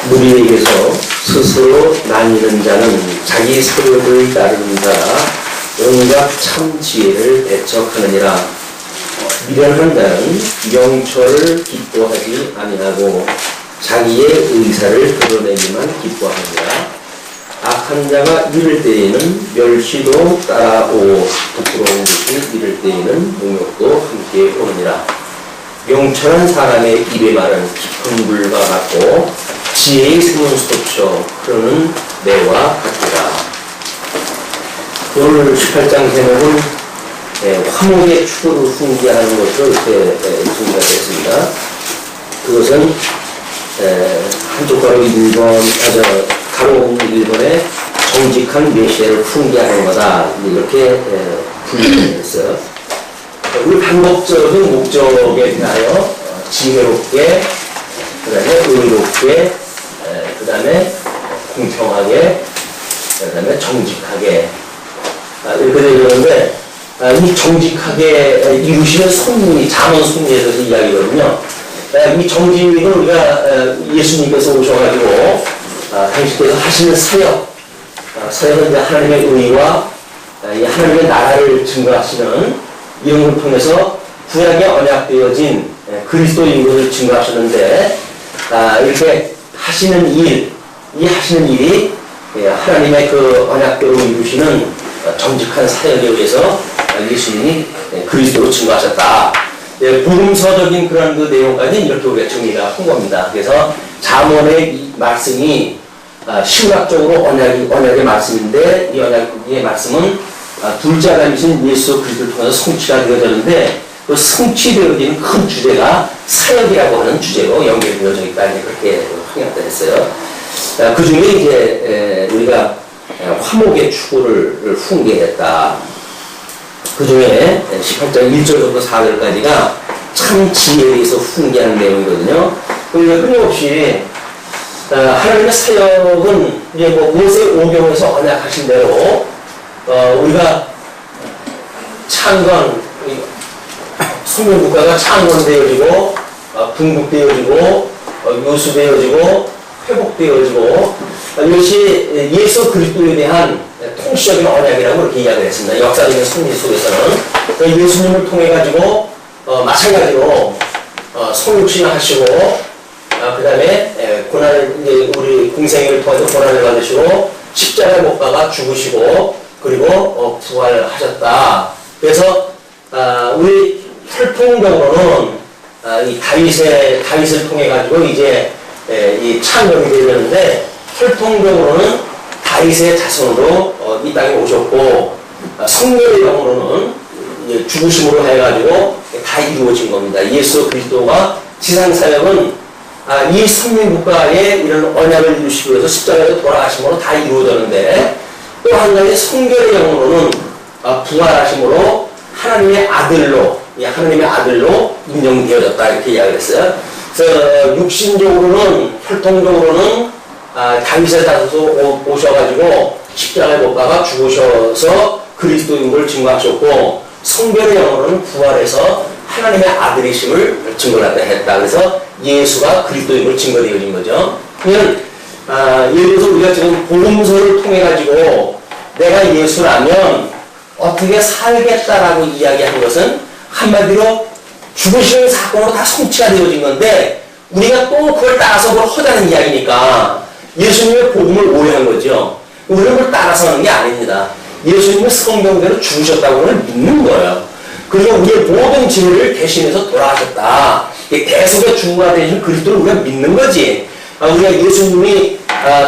무리에게서 스스로 나뉘는 자는 자기 소욕을 따르는 자라 온갖 참 지혜를 배척하느니라. 미련한 자는 명철을 기뻐하지 아니하고 자기의 의사를 드러내기만 기뻐하느니라. 악한 자가 이를 때에는 멸시도 따라오고 부끄러운 것이 이를 때에는 목욕도 함께 오느니라. 명철한 사람의 입의 말은 깊은 물과 같고 지혜의 숨은 솟쳐 흐르는 매와 같으라. 오늘 18장 제목은 화목의 추구를 훈계하는 것으로 이렇게 준비가 되었습니다. 그것은 한쪽 가로 1번에 정직한 메시아를 훈계하는 거다, 이렇게 분류했어요. 우리 반복적인 목적에 대하여 지혜롭게, 그 다음에 의롭게, 그 다음에 공평하게, 그 다음에 정직하게, 이렇게 되는데, 이 정직하게 이루시는 섭리, 잠언 섭리에서 이야기거든요. 이 정직은 우리가 예수님께서 오셔가지고 당신께서 하시는 사역은 이제 하나님의 의와 하나님의 나라를 증거하시는 이런 걸 통해서 구약에 언약되어진 그리스도인 것을 증거하셨는데, 이렇게 하시는 일, 이 하시는 일이 하나님의 그 언약대로 이루시는 정직한 사역에 의해서 예수님이 그리스도로 증거하셨다. 복음서적인 그런 그 내용까지 이렇게 우리가 정리가 한 겁니다. 그래서 잠언의 이 말씀이 신학적으로 언약의 말씀인데, 이 언약의 말씀은 둘째 아담이신 예수 그리스도를 통해서 성취가 되어졌는데, 그 성취되어지는 큰 주제가 사역이라고 하는 주제로 연결되어져 있다, 이제 그렇게 확인을 했어요. 그 중에 이제 우리가 화목의 추구를 훈계했다. 그 중에 18장 1절부터 4절까지가 참 지혜에 대해서 훈계하는 내용이거든요. 그러니까 끊임없이 하나님의 사역은 이제 모세오경에서 언약하신 대로 우리가 창건, 숙명국가가 창건되어지고 분국되어지고 요수되어지고 회복되어지고, 이것이 예수 그리스도에 대한 통치적인 언약이라고 그렇게 이야기를 했습니다. 역사적인 섭리 속에서는 예수님을 통해 가지고 마찬가지로 성육신을 하시고, 그 다음에 고난을, 이제 우리 공생애를 통해서 고난을 받으시고 십자가에 못 박아 죽으시고 그리고 부활하셨다. 그래서 우리 혈통적으로는 이 다윗을 통해 가지고 이제 이 창건이 되었는데, 혈통적으로는 다윗의 자손으로 이 땅에 오셨고, 성령의 영으로는 죽으심으로 해가지고 다 이루어진 겁니다. 예수 그리스도가 지상 사역은 이 선민국가의 이런 언약을 이루시기 위해서 십자가에서 돌아가심으로 다 이루어졌는데, 또 한 가지 성결의 영으로는 부활하심으로 하나님의 아들로 인정되어졌다, 이렇게 이야기를 했어요. 그래서 육신적으로는, 혈통적으로는 다윗의 자손으로 오셔가지고 십자가에 못 박아 죽으셔서 그리스도인 걸 증거하셨고, 성결의 영으로는 부활해서 하나님의 아들이심을 증거했다. 그래서 예수가 그리스도인 걸 증거되어진 거죠. 그러면 예를 들어서 우리가 지금 복음서를 통해 가지고 내가 예수라면 어떻게 살겠다라고 이야기하는 것은 한마디로 죽으시는 사건으로 다 성취가 되어진 건데, 우리가 또 그걸 따라서 뭘 하자는 이야기니까 예수님의 복음을 오해한 거죠. 우리는 그걸 따라서 하는 게 아닙니다. 예수님은 성경대로 죽으셨다고 하는 믿는 거예요. 그리고 우리의 모든 죄를 대신해서 돌아가셨다. 대속의 중과 되신 그리스도를 우리가 믿는 거지. 우리가 예수님이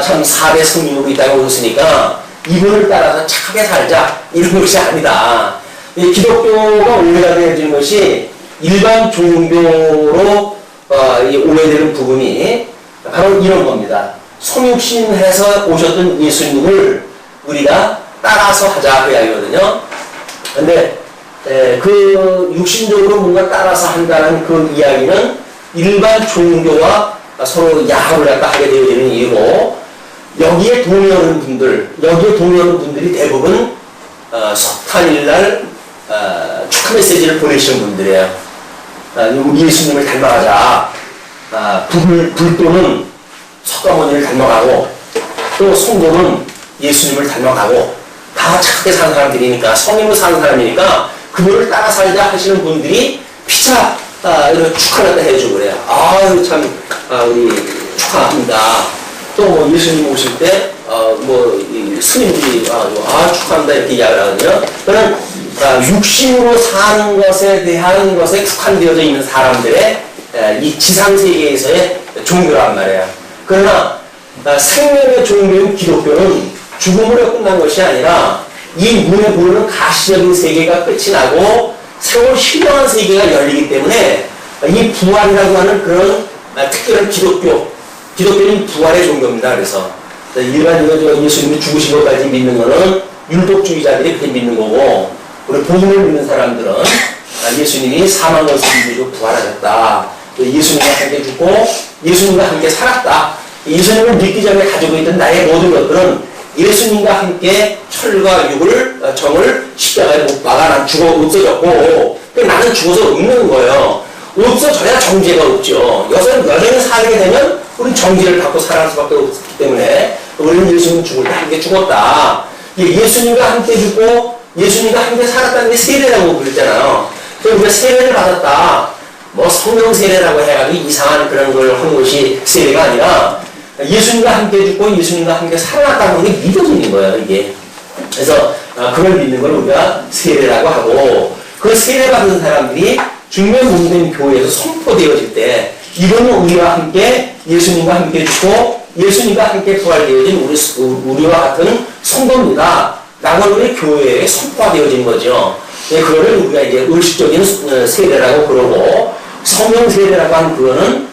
참 4대 성령으로 이 땅에 오셨으니까 이분을 따라서 착하게 살자, 이런 것이 아니다. 기독교가 오해가 되어지는 것이 일반 종교로 오해되는 부분이 바로 이런 겁니다. 성육신해서 오셨던 예수님을 우리가 따라서 하자, 그 이야기거든요. 근데 그 육신적으로 뭔가 따라서 한다는 그 이야기는 일반 종교와 서로 야합을 갖다 하게 되어지는 이유고, 여기에 동의하는 분들이 대부분 석탄일날 축하 메시지를 보내시는 분들이에요. 예수님을 닮아가자. 불도는 석가모니를 닮아가고 또 성도는 예수님을 닮아가고 다 착하게 사는 사람들이니까 성인으로 사는 사람이니까 그분을 따라 살자 하시는 분들이 피차 이런 축하를 해주고 그래요. 아유 참 우리 축하합니다. 또 뭐 예수님 오실 때 스님들이 축하한다 이렇게 이야기를 하거든요. 그런 육신으로 사는 것에 대한 것에 국한되어져 있는 사람들의 이 지상세계에서의 종교란 말이에요. 그러나 생명의 종교인 기독교는 죽음으로 끝난 것이 아니라 이 눈에 보이는 가시적인 세계가 끝이 나고 새로운 신령한 세계가 열리기 때문에 이 부활이라고 하는 그런 특별한 기독교는 부활의 종교입니다. 그래서 일반적으로 예수님이 죽으신 것까지 믿는 거는 율법주의자들이 그렇게 믿는 거고 우리 복음을 믿는 사람들은 예수님이 사망 것을 이기고 부활하셨다. 예수님과 함께 죽고 예수님과 함께 살았다. 예수님을 믿기 전에 가지고 있던 나의 모든 것들은 예수님과 함께 철과 정을 십자가에 못 박아 난 죽어 없어졌고 나는 죽어서 없는 거예요. 없어져야 정죄가 없죠. 여전히 살게 되면 우리는 정죄를 받고 살아갈 수밖에 없기 때문에 우리는 예수님 죽을 때 함께 죽었다. 예수님과 함께 죽고 예수님과 함께 살았다는 게 세례라고 그랬잖아요. 그래서 우리가 세례를 받았다. 뭐 성령 세례라고 해가지고 이상한 그런 걸 하는 것이 세례가 아니라 예수님과 함께 죽고 예수님과 함께 살아났다는 게 믿어지는 거예요, 이게. 그래서 그걸 믿는 걸 우리가 세례라고 하고 그 세례 받은 사람들이 중매 몸된 교회에서 선포되어질 때 이거는 우리와 함께 예수님과 함께 죽고 예수님과 함께 부활되어진 우리와 같은 성도입니다. 라고 우리 교회에 선포되어진 거죠. 그거를 우리가 이제 의식적인 세례라고 그러고 성령 세례라고 하는 그거는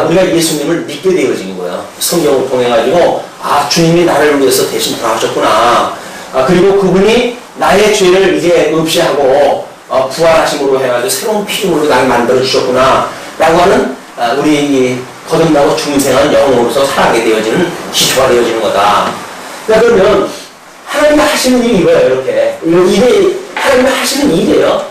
우리가 예수님을 믿게 되어진 거예요. 성경을 통해가지고 주님이 나를 위해서 대신 돌아가셨구나. 그리고 그분이 나의 죄를 이제 없이하고 부활하심으로 해가지고 새로운 피조물로 나를 만들어 주셨구나. 라고 하는 우리 거듭나고 중생한 영으로서 살아가게 되어지는 기초가 되어지는 거다. 그러면 하나님이 하시는 일이 이거예요. 이렇게 이게 하나님이 하시는 일이에요.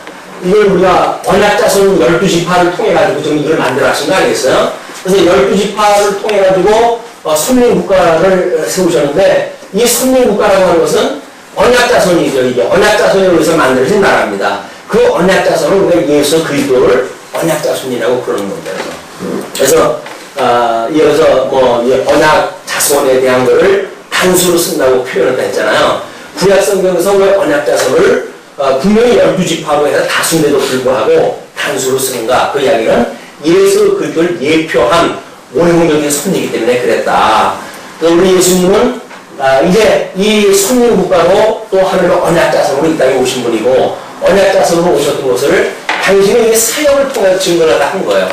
이걸 우리가 언약자손 12지파를 통해가지고 좀 이걸 만들어 하신 거 아니겠어요? 그래서 12지파를 통해가지고 선민국가를 세우셨는데 이 선민국가라고 하는 것은 언약자손이죠. 이게 언약자손에 의해서 만들어진 나라입니다. 그 언약자손은 우리가 예수 그리스도를 언약자손이라고 그러는 겁니다. 그래서 이어서 언약자손에 대한 거를 단수로 쓴다고 표현을 했잖아요. 구약성경에서 왜 언약자손을 분명히 12지파로 해서 다수인데도 불구하고 단수로 쓰는가? 그 이야기는 예수 그리스도를 예표한 원형적인 손이기 때문에 그랬다. 우리 예수님은 이제 이 선민국가로 또 하늘의 언약자손으로 이 땅에 오신 분이고 언약자손으로 오셨던 것을 당신의 이 사역을 통해서 증거를 한 거예요.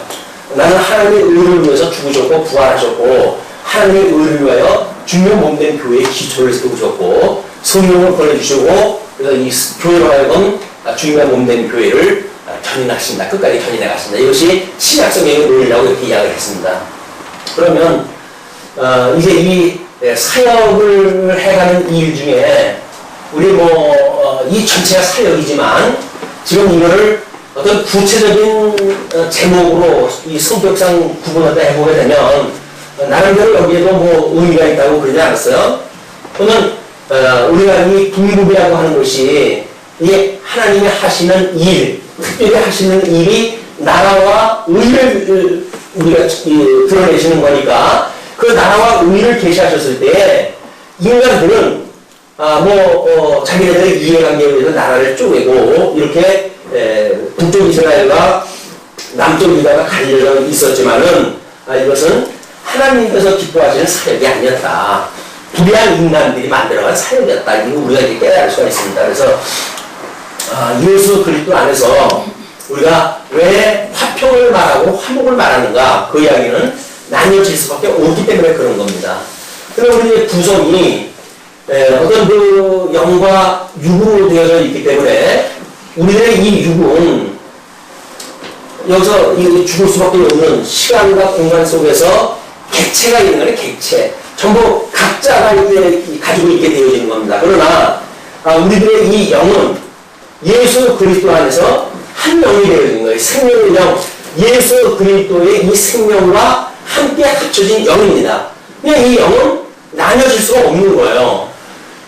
나는 하나님의 의를 위해서 죽으셨고 부활하셨고 하나님의 의를 위하여 중요한 몸된 교회의 기초를 세우셨고 성령을 보내주시고 그래서 이 교회로 하여금 중요한 몸된 교회를 견인하신다. 끝까지 견인해 가신다. 이것이 신약성경의 논리라고 이렇게 이야기를 했습니다. 그러면 이제 이 사역을 해가는 일 중에 우리 이 전체가 사역이지만 지금 이거를 어떤 구체적인 제목으로 이 성격상 구분하다 해보게 되면 나름대로 여기에도 의미가 있다고 그러지 않았어요? 그러면 우리가 이 분급이라고 하는 것이 이게 하나님이 하시는 일, 특별히 하시는 일이 나라와 의를 우리가 드러내시는 거니까 그 나라와 의를 계시하셨을 때 인간들은 자기네들의 이해관계에 의해서 나라를 쪼개고 이렇게 북쪽 이스라엘과 남쪽 유다가 갈려져 있었지만은 이것은 하나님께서 기뻐하시는 사역이 아니었다. 불의한 인간들이 만들어간 사역이었다. 이거 우리가 이제 깨달을 수가 있습니다. 그래서 예수 그리스도 안에서 우리가 왜 화평을 말하고 화목을 말하는가? 그 이야기는 나뉘어질 수밖에 없기 때문에 그런 겁니다. 그럼 우리의 구성이 어떤 그 영과 육으로 되어져 있기 때문에 우리들의 이 육은 여기서 죽을 수밖에 없는 시간과 공간 속에서 객체가 있는 거네. 객체. 전부 각자가 가지고 있게 되어지는 겁니다. 그러나 우리들의 이 영은 예수 그리스도 안에서 한 영이 되어지는 거예요. 생명의 영. 예수 그리스도의 이 생명과 함께 합쳐진 영입니다. 그냥 이 영은 나뉘어질 수가 없는 거예요.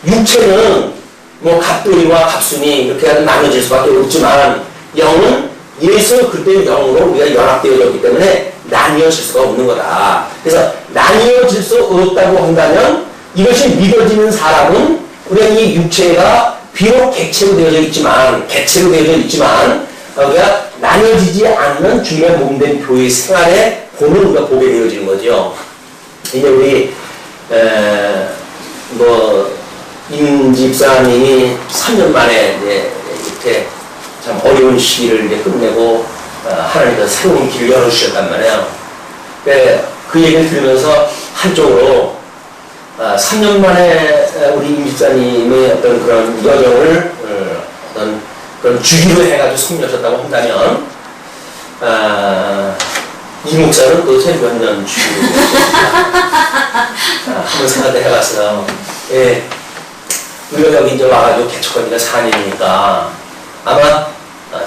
육체는 뭐 갑돌이와 갑순이 이렇게 나눠질 수밖에 없지만 영은 예수 그때의 영으로 우리가 연합되어졌기 때문에 나뉘어질 수가 없는 거다. 그래서 나뉘어질 수 없다고 한다면 이것이 믿어지는 사람은 우리가 이 육체가 비록 객체로 되어져 있지만 우리가 나뉘어지지 않는 주님의 몸된 교회 생활의 본을 우리가 보게 되어지는 거죠. 이제 우리 임 집사님이 3년 만에 이제 이렇게 참 어려운 시기를 이제 끝내고 하나님께서 새로운 길을 열어주셨단 말이에요. 그 얘기를 들으면서 한쪽으로 3년 만에 우리 임 집사님의 어떤 그런 여정을 어떤 그런 주기로 해가지고 섬기셨다고 한다면 이 목사는 도대체 몇 년 주기로 한번 생각을 해봤어요. 예. 우리가 여기 이제 와가지고 개척한 지가 4년이니까 아마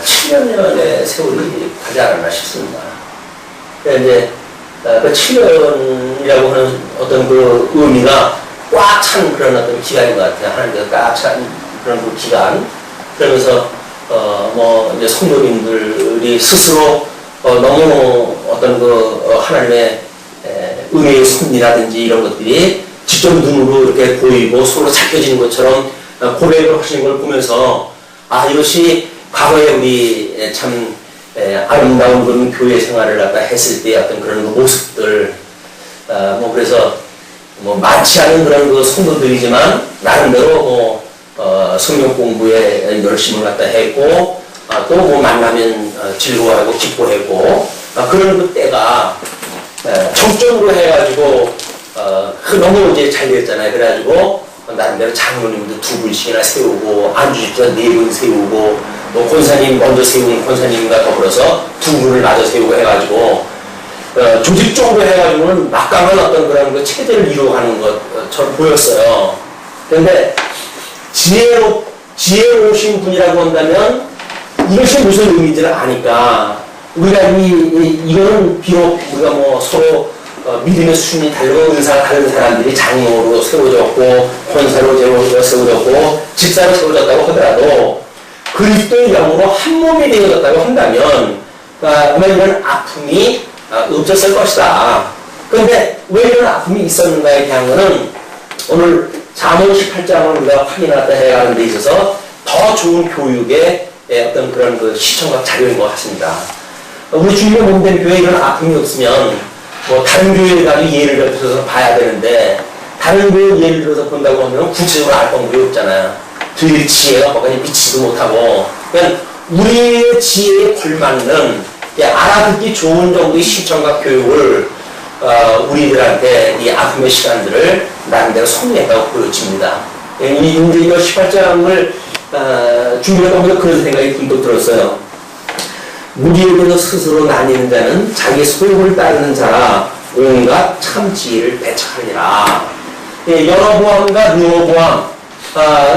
7년의 세월이 가지 않았나 싶습니다. 이제 그 7년이라고 하는 어떤 그 의미가 꽉 찬 그런 어떤 기간인 것 같아요. 하나님께서 꽉 찬 그런 그 기간. 그러면서 이제 성도님들이 스스로 너무 어떤 그 하나님의 은혜의 섭리라든지 이런 것들이 직접 눈으로 이렇게 보이고 서로 살펴지는 것처럼 고백을 하시는 걸 보면서 이것이 과거에 우리 참 아름다운 그런 교회 생활을 갖다 했을 때 어떤 그런 모습들 그래서 많지 않은 그런 그 성도들이지만 나름대로 성경 공부에 열심을 갖다 했고 또 만나면 즐거워하고 기뻐했고 그런 그 때가 정점으로 해가지고 너무 이제 잘 됐잖아요. 그래가지고 나름대로 장로님도 2분씩이나 세우고 안주집사 4분 세우고 또 권사님 먼저 세우는 권사님과 더불어서 2분을 마저 세우고 해가지고 조직적으로 해가지고는 막강한 어떤 그런 그 체제를 이루어가는 것처럼 보였어요. 그런데 지혜로우신 분이라고 한다면 이것이 무슨 의미인지를 아니까 우리가 이거는 비록 우리가 서로 믿음의 수준이 다르고 은사가 다른 사람들이 장로로 세워졌고 권사로 세워졌고 집사로 세워졌다고 하더라도 그리스도의 영으로 한 몸이 되어졌다고 한다면 아마 이런 아픔이 없었을 것이다. 그런데 왜 이런 아픔이 있었는가에 대한 것은 오늘 잠언 18장을 우리가 확인하다 해야 하는 데 있어서 더 좋은 교육의 어떤 그런 그 시청각 자료인 것 같습니다. 우리 주님의 몸된 교회에 이런 아픔이 없으면 다른 교회를 가지고 예를 들어서 봐야 되는데 다른 교회 예를 들어서 본다고 하면 구체적으로 알 방법이 없잖아요. 저희들이 지혜가 거기까지 미치지도 못하고 그냥 우리의 지혜에 걸맞는 알아듣기 좋은 정도의 시청각 교육을 우리들한테 이 아픔의 시간들을 나름대로 성공했다고 보여집니다. 이제 이거 18장을 준비하다 보면 그런 생각이 문득 들었어요. 무리에게서 스스로 나뉘는 자는 자기 소욕을 따르는 자라 온갖 참 지혜를 배척하리라. 여로보암과 르호보암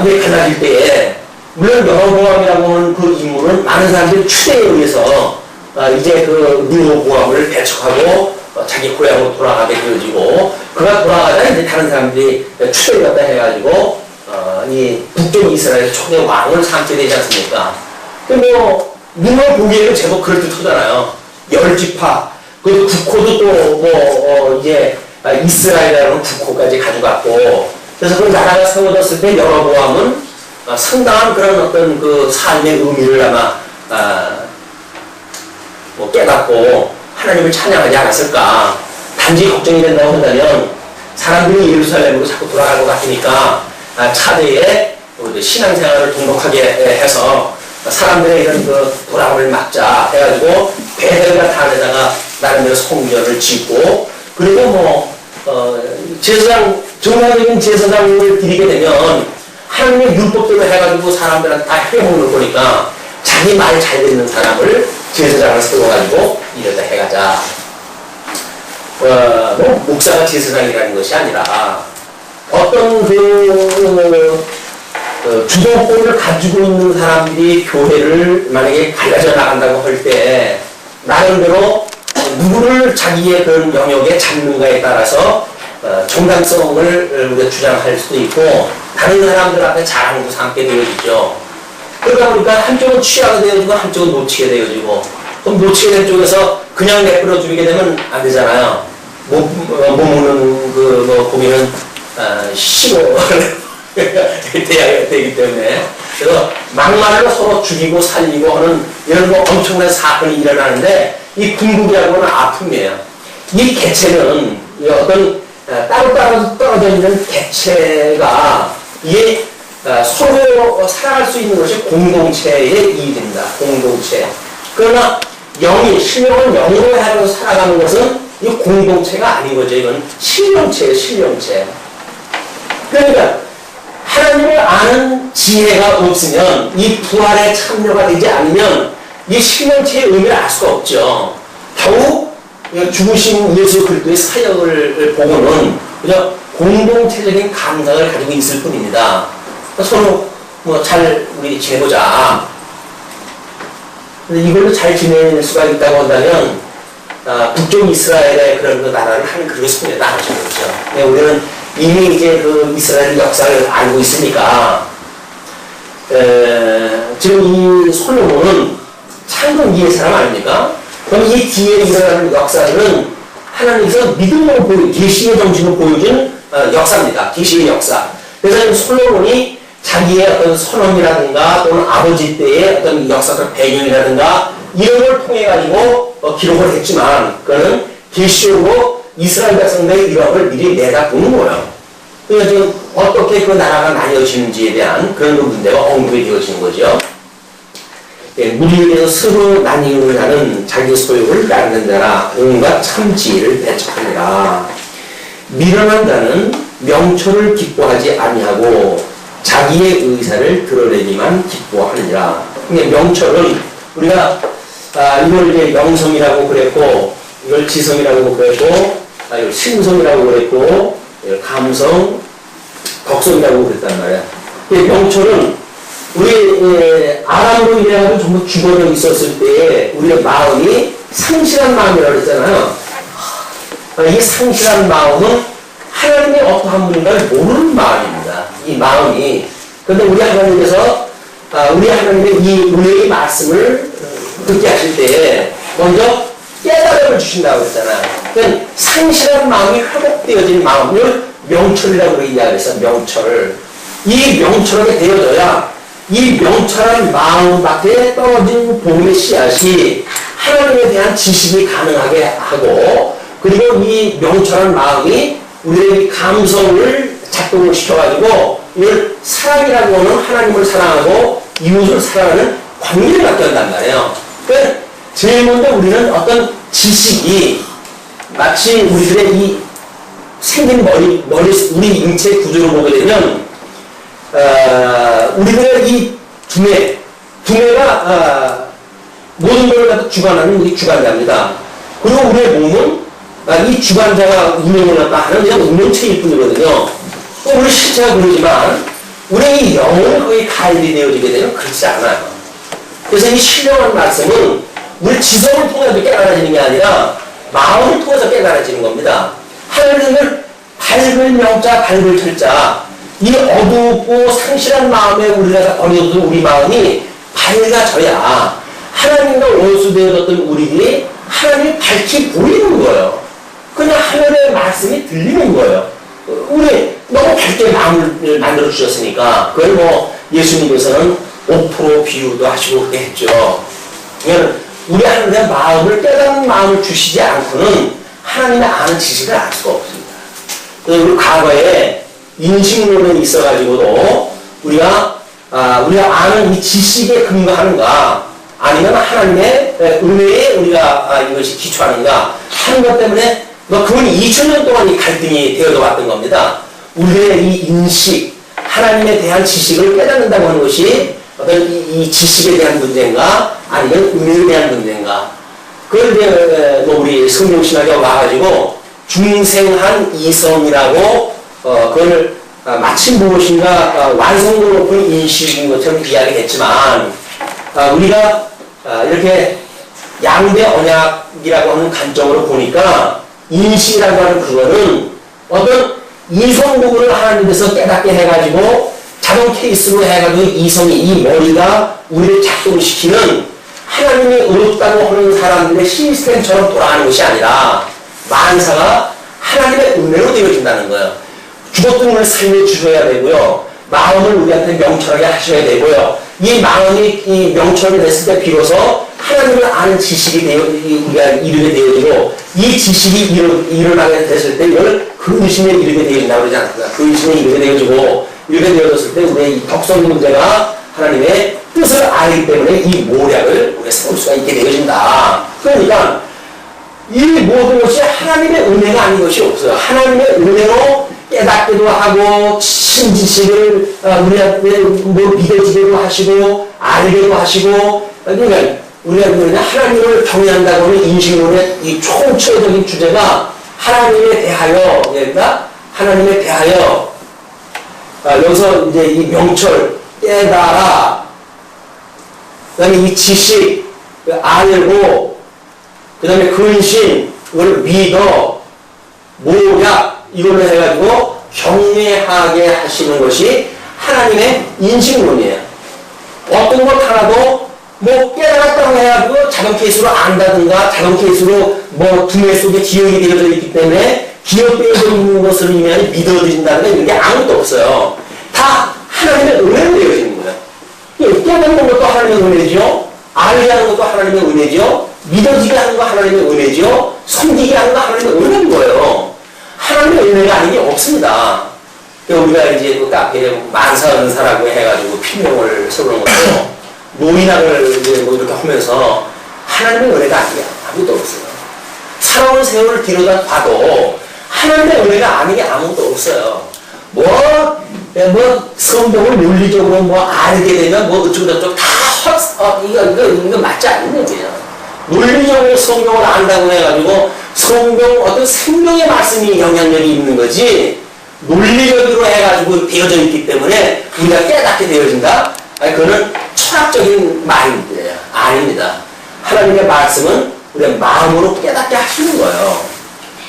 이게 갈라질 때에 물론 여로보암이라고 하는 그 인물은 많은 사람들이 추대에 의해서 이제 그 르호보암을 배척하고 자기 고향으로 돌아가게 되어지고 그가 돌아가자 이제 다른 사람들이 추대를 갖다 해가지고 이 북쪽 이스라엘 초대 왕을 삼게 되지 않습니까? 근데 눈을 보기에는 제법 그럴듯하잖아요. 10지파, 그 국호도 또 이제 이스라엘이라는 국호까지 가져갔고 그래서 그 나라가 세워졌을 때 여로보암은 상당한 그런 어떤 그 삶의 의미를 아마 깨닫고 하나님을 찬양하지 않았을까. 단지 걱정이 된다고 한다면 사람들이 예루살렘으로 자꾸 돌아갈 것 같으니까 차대에 신앙생활을 등록하게 해서 사람들의 이런 그 돌아옴을 막자 해가지고 배들과 단에다가 나름대로 성전을 짓고 그리고 제사장 정상적인 제사장을 드리게 되면 하나님의 율법대로 해가지고 사람들한테 다 해먹는 거니까 자기 말 잘 듣는 사람을 제사장을 세워가지고 이러다 해가자. 목사가 제사장이라는 것이 아니라 어떤 주도권을 가지고 있는 사람들이 교회를 만약에 갈라져 나간다고 할 때 나름대로 누구를 자기의 그런 영역에 잡는가에 따라서 정당성을 우리가 주장할 수도 있고 다른 사람들 앞에 자랑도 삼게 되어지죠. 그러다 보니까 한쪽은 취하게 되어지고 한쪽은 놓치게 되어지고 그럼 놓치게 된 쪽에서 그냥 내버려 두게 되면 안 되잖아요. 못 먹는 고기는 식어 돼야 되기 때문에 그래서 막말로 서로 죽이고 살리고 하는 이런 엄청난 사건이 일어나는데 이 궁극이라고 하는 아픔이에요. 이 개체는 어떤 따로따로 떨어져 있는 개체가 이게 서로 살아갈 수 있는 것이 공동체의 일입니다. 공동체. 그러나 실령을 영으로 하면서 살아가는 것은 이 공동체가 아닌 거죠. 이건 실령체예요. 실령체. 그러니까 하나님을 아는 지혜가 없으면 이 부활에 참여가 되지 않으면 이 실령체의 의미를 알 수가 없죠. 겨우 죽으신 예수 그리스도의 사역을 보고는 그냥 공동체적인 감각을 가지고 있을 뿐입니다. 서로 잘 우리 지내보자. 근데 이걸로 잘 지낼 수가 있다고 한다면 북쪽 이스라엘의 그런 나라를 한 그릇 손에 따르죠. 우리는 이미 이제 그 이스라엘 역사를 알고 있으니까 지금 이 솔로몬은 창건기의 사람 아닙니까? 그럼 이 뒤에 일어나는 역사들은 하나님께서 믿음으로 계시의 정신을 보여준 역사입니다. 계시의 역사. 그래서 솔로몬이 자기의 어떤 선언이라든가 또는 아버지 때의 어떤 역사적 배경이라든가 이런 걸 통해 가지고 기록을 했지만 그거는 계시록으로 이스라엘 백성들의 일화를 미리 내다보는 거예요. 그래서 지금 어떻게 그 나라가 나뉘어지는지에 대한 그런 문제가 언급이 되어지는 거죠. 무리에 대해서 서로 나뉘는 자는 자기 소욕을 나누는 자라 온갖 참지를 배척하니라. 미련한 자는 명철을 기뻐하지 아니하고 자기의 의사를 드러내기만 기뻐하느니라. 명철은 우리가 이걸 이제 명성이라고 그랬고 이걸 지성이라고 그랬고 이걸 신성이라고 그랬고 이걸 감성, 덕성이라고 그랬단 말이야. 명철은 우리 아람으로 인해가지고 전부 죽어져 있었을 때 우리의 마음이 상실한 마음이라고 그랬잖아요. 이 상실한 마음은 하나님의 어떠한 분인가를 모르는 마음입니다. 이 마음이. 그런데 우리 하나님께서 우리 하나님의 이 은혜의 말씀을 듣게 하실 때 먼저 깨달음을 주신다고 그랬잖아요. 그러니까 상실한 마음이 회복되어진 마음을 명철이라고 이야기했어요. 명철. 이 명철하게 되어져야 이 명철한 마음 밖에 떨어진 복음의 씨앗이 하나님에 대한 지식이 가능하게 하고 그리고 이 명철한 마음이 우리의 감성을 작동을 시켜가지고 이걸 사랑이라고 하는 하나님을 사랑하고 이웃을 사랑하는 관계를 갖게 한단 말이에요. 그러니까 제일 먼저 우리는 어떤 지식이 마치 우리들의 이 생긴 머리 우리 인체 구조를 보게 되면 우리들의 이 두뇌가 모든 걸 갖다 주관하는 우리 주관자입니다. 그리고 우리의 몸은 이 주관자가 운영을 갖다 하는 그냥 운영체일 뿐이거든요. 우리 실체가 그러지만 우리의 영은 거의 가입이 되어지게 되면 그렇지 않아요. 그래서 이 신령한 말씀은 우리 지성을 통해서 깨달아지는 게 아니라 마음을 통해서 깨달아지는 겁니다. 하나님을 밝을 명자 밝을 철자 이 어둡고 상실한 마음에 우리가 어려워도 우리 마음이 밝아져야 하나님과 원수되어졌던 우리들이 하나님이 밝히 보이는 거예요. 그냥 하늘의 말씀이 들리는 거예요. 우리 너무 밝게 마음을 만들어 주셨으니까 그걸 뭐 예수님께서는 5% 비유도 하시고 그렇게 했죠. 그러니까 우리 하나님의 마음을 깨닫는 마음을 주시지 않고는 하나님의 아는 지식을 알 수가 없습니다. 그래서 우리 과거에 인식론에 있어가지고도 우리가 아는 이 지식에 근거하는가 아니면 하나님의 은혜에 우리가 이것이 기초하는가 하는 것 때문에 그건 2000년 동안 이 갈등이 되어져 왔던 겁니다. 우리의 이 인식, 하나님에 대한 지식을 깨닫는다고 하는 것이 어떤 이 지식에 대한 문제인가 아니면 은혜에 대한 문제인가. 그걸 이제 우리 성경신학에 와가지고 중생한 이성이라고 그걸 마치 무엇인가 완성도 높은 인식인 것처럼 이야기했지만 우리가 이렇게 양대 언약이라고 하는 관점으로 보니까 인식이라고 하는 그거는 어떤 이성 부분을 하나님께서 깨닫게 해가지고 자동 케이스로 해가지고 이성이 이 머리가 우리를 작동시키는 하나님이 의롭다고 하는 사람들의 시스템처럼 돌아가는 것이 아니라 만사가 하나님의 은혜로 되어진다는 거예요. 죽었던 분을 살려주셔야 되고요. 마음을 우리한테 명철하게 하셔야 되고요. 이 마음이 이 명철이 됐을 때 비로소 하나님을 아는 지식이 우리가 이르게 되어지고 이 지식이 일어나게 됐을 때 이걸 근심에 이르게 되어진다고 그러지 않습니까? 근심에 이르게 되어지고 이렇게 되어졌을 때 우리의 이 덕성 문제가 하나님의 뜻을 알기 때문에 이 모략을 우리가 세울 수가 있게 되어진다. 그러니까 이 모든 것이 하나님의 은혜가 아닌 것이 없어요. 하나님의 은혜로 깨닫기도 하고 신지식을 우리한테 뭐 믿어지기도 하시고 알기도 하시고 그러니까 우리가 하나님을 경외한다고 하는 인식론의 이 총체적인 주제가 하나님에 대하여 그러니까 하나님에 대하여 여기서 이제 이 명철 깨달아 그 다음에 이 지식 알고 그 다음에 근신 이걸 믿어 모략 이걸로 해가지고 경외하게 하시는 것이 하나님의 인식론이에요. 어떤 것 하나도 뭐 깨달았다고 해가지고 자동 케이스로 안다든가 자동 케이스로 뭐 두뇌 속에 기억이 되어져 있기 때문에 기억되어져 있는 것을 이면 믿어진다는 이런 게 아무것도 없어요. 다 하나님의 은혜로 되어지는 거예요. 깨닫는 것도 하나님의 은혜죠. 알게 하는 것도 하나님의 은혜죠. 믿어지게 하는 거 하나님의 은혜죠. 섬기게 하는 거 하나님의 은혜인 거예요. 하나님의 은혜가 아닌 게 없습니다. 우리가 이제 그 카페에 만사은사라고 해가지고 필명을 써놓은 것도 노인학을 이제 뭐 이렇게 하면서 하나님의 은혜가 아닌 게 아무것도 없어요. 살아온 세월을 뒤로다 봐도 하나님의 은혜가 아닌 게 아무것도 없어요. 뭐 성경을 논리적으로 뭐 알게 되면 뭐 어쩌고저쩌고 다 이거 맞지 않는 얘기예요. 논리적으로 성경을 안다고 해가지고 성경 어떤 생명의 말씀이 영향력이 있는 거지 논리적으로 해가지고 되어져 있기 때문에 우리가 깨닫게 되어진다? 아니, 그거는 철학적인 말인데요. 아닙니다. 하나님의 말씀은 우리의 마음으로 깨닫게 하시는 거예요.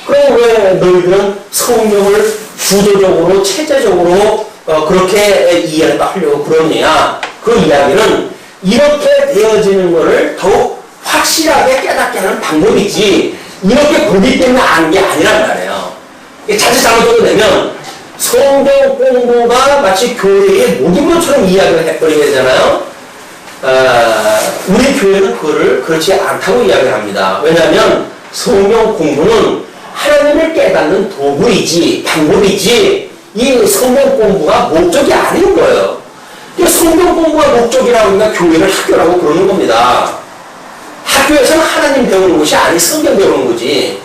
그럼 왜 너희들은 성경을 주도적으로 체제적으로 그렇게 이해를 하려고 그러느냐? 그 이야기는 이렇게 되어지는 것을 더욱 확실하게 깨닫게 하는 방법이지 이렇게 보기 때문에 아는 게 아니란 말이에요. 자칫 잘못하게 되면 성경 공부가 마치 교회의 모든 것처럼 이야기를 해버리게 되잖아요. 우리 교회는 그거를 그렇지 않다고 이야기를 합니다. 왜냐하면 성경 공부는 하나님을 깨닫는 도구이지 방법이지 이 성경 공부가 목적이 아닌 거예요. 성경 공부가 목적이라고 하니까 교회를 학교라고 그러는 겁니다. 학교에서는 하나님 배우는 것이 아니 성경 배우는 거지.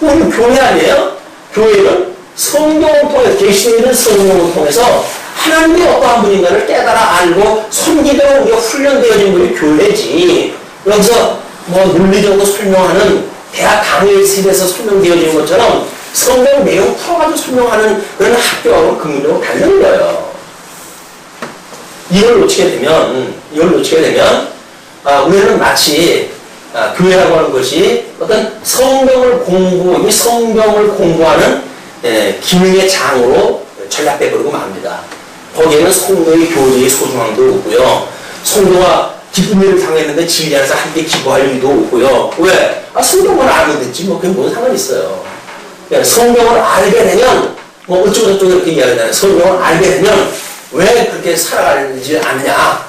우리 교회 아니에요? 교회는 성경을 통해서 계시되어 있는 성경을 통해서 하나님의 어떠한 분인가를 깨달아 알고 섬기도록 우리가 훈련되어진 분이 교회지. 여기서 뭐 논리적으로 설명하는 대학 강의실에서 설명되어진 것처럼 성경 내용 풀어가지고 설명하는 그런 학교하고 근본적으로 다른 거예요. 이걸 놓치게 되면 우리는 마치 교회라고 하는 것이 어떤 성경을 공부하는 기능의 장으로 전락돼버리고 맙니다. 거기에는 성도의 교제의 소중함도 없고요. 성도가 기쁜 일을 당했는데 진리 안에서 함께 기부할 일도 없고요. 왜? 성경을 알면 됐지 뭐 그게 뭔 상관이 있어요. 성경을 알게 되면 뭐 어쩌고저쩌고 이렇게 이야기하잖아요. 성경을 알게 되면 왜 그렇게 살아가지 않느냐?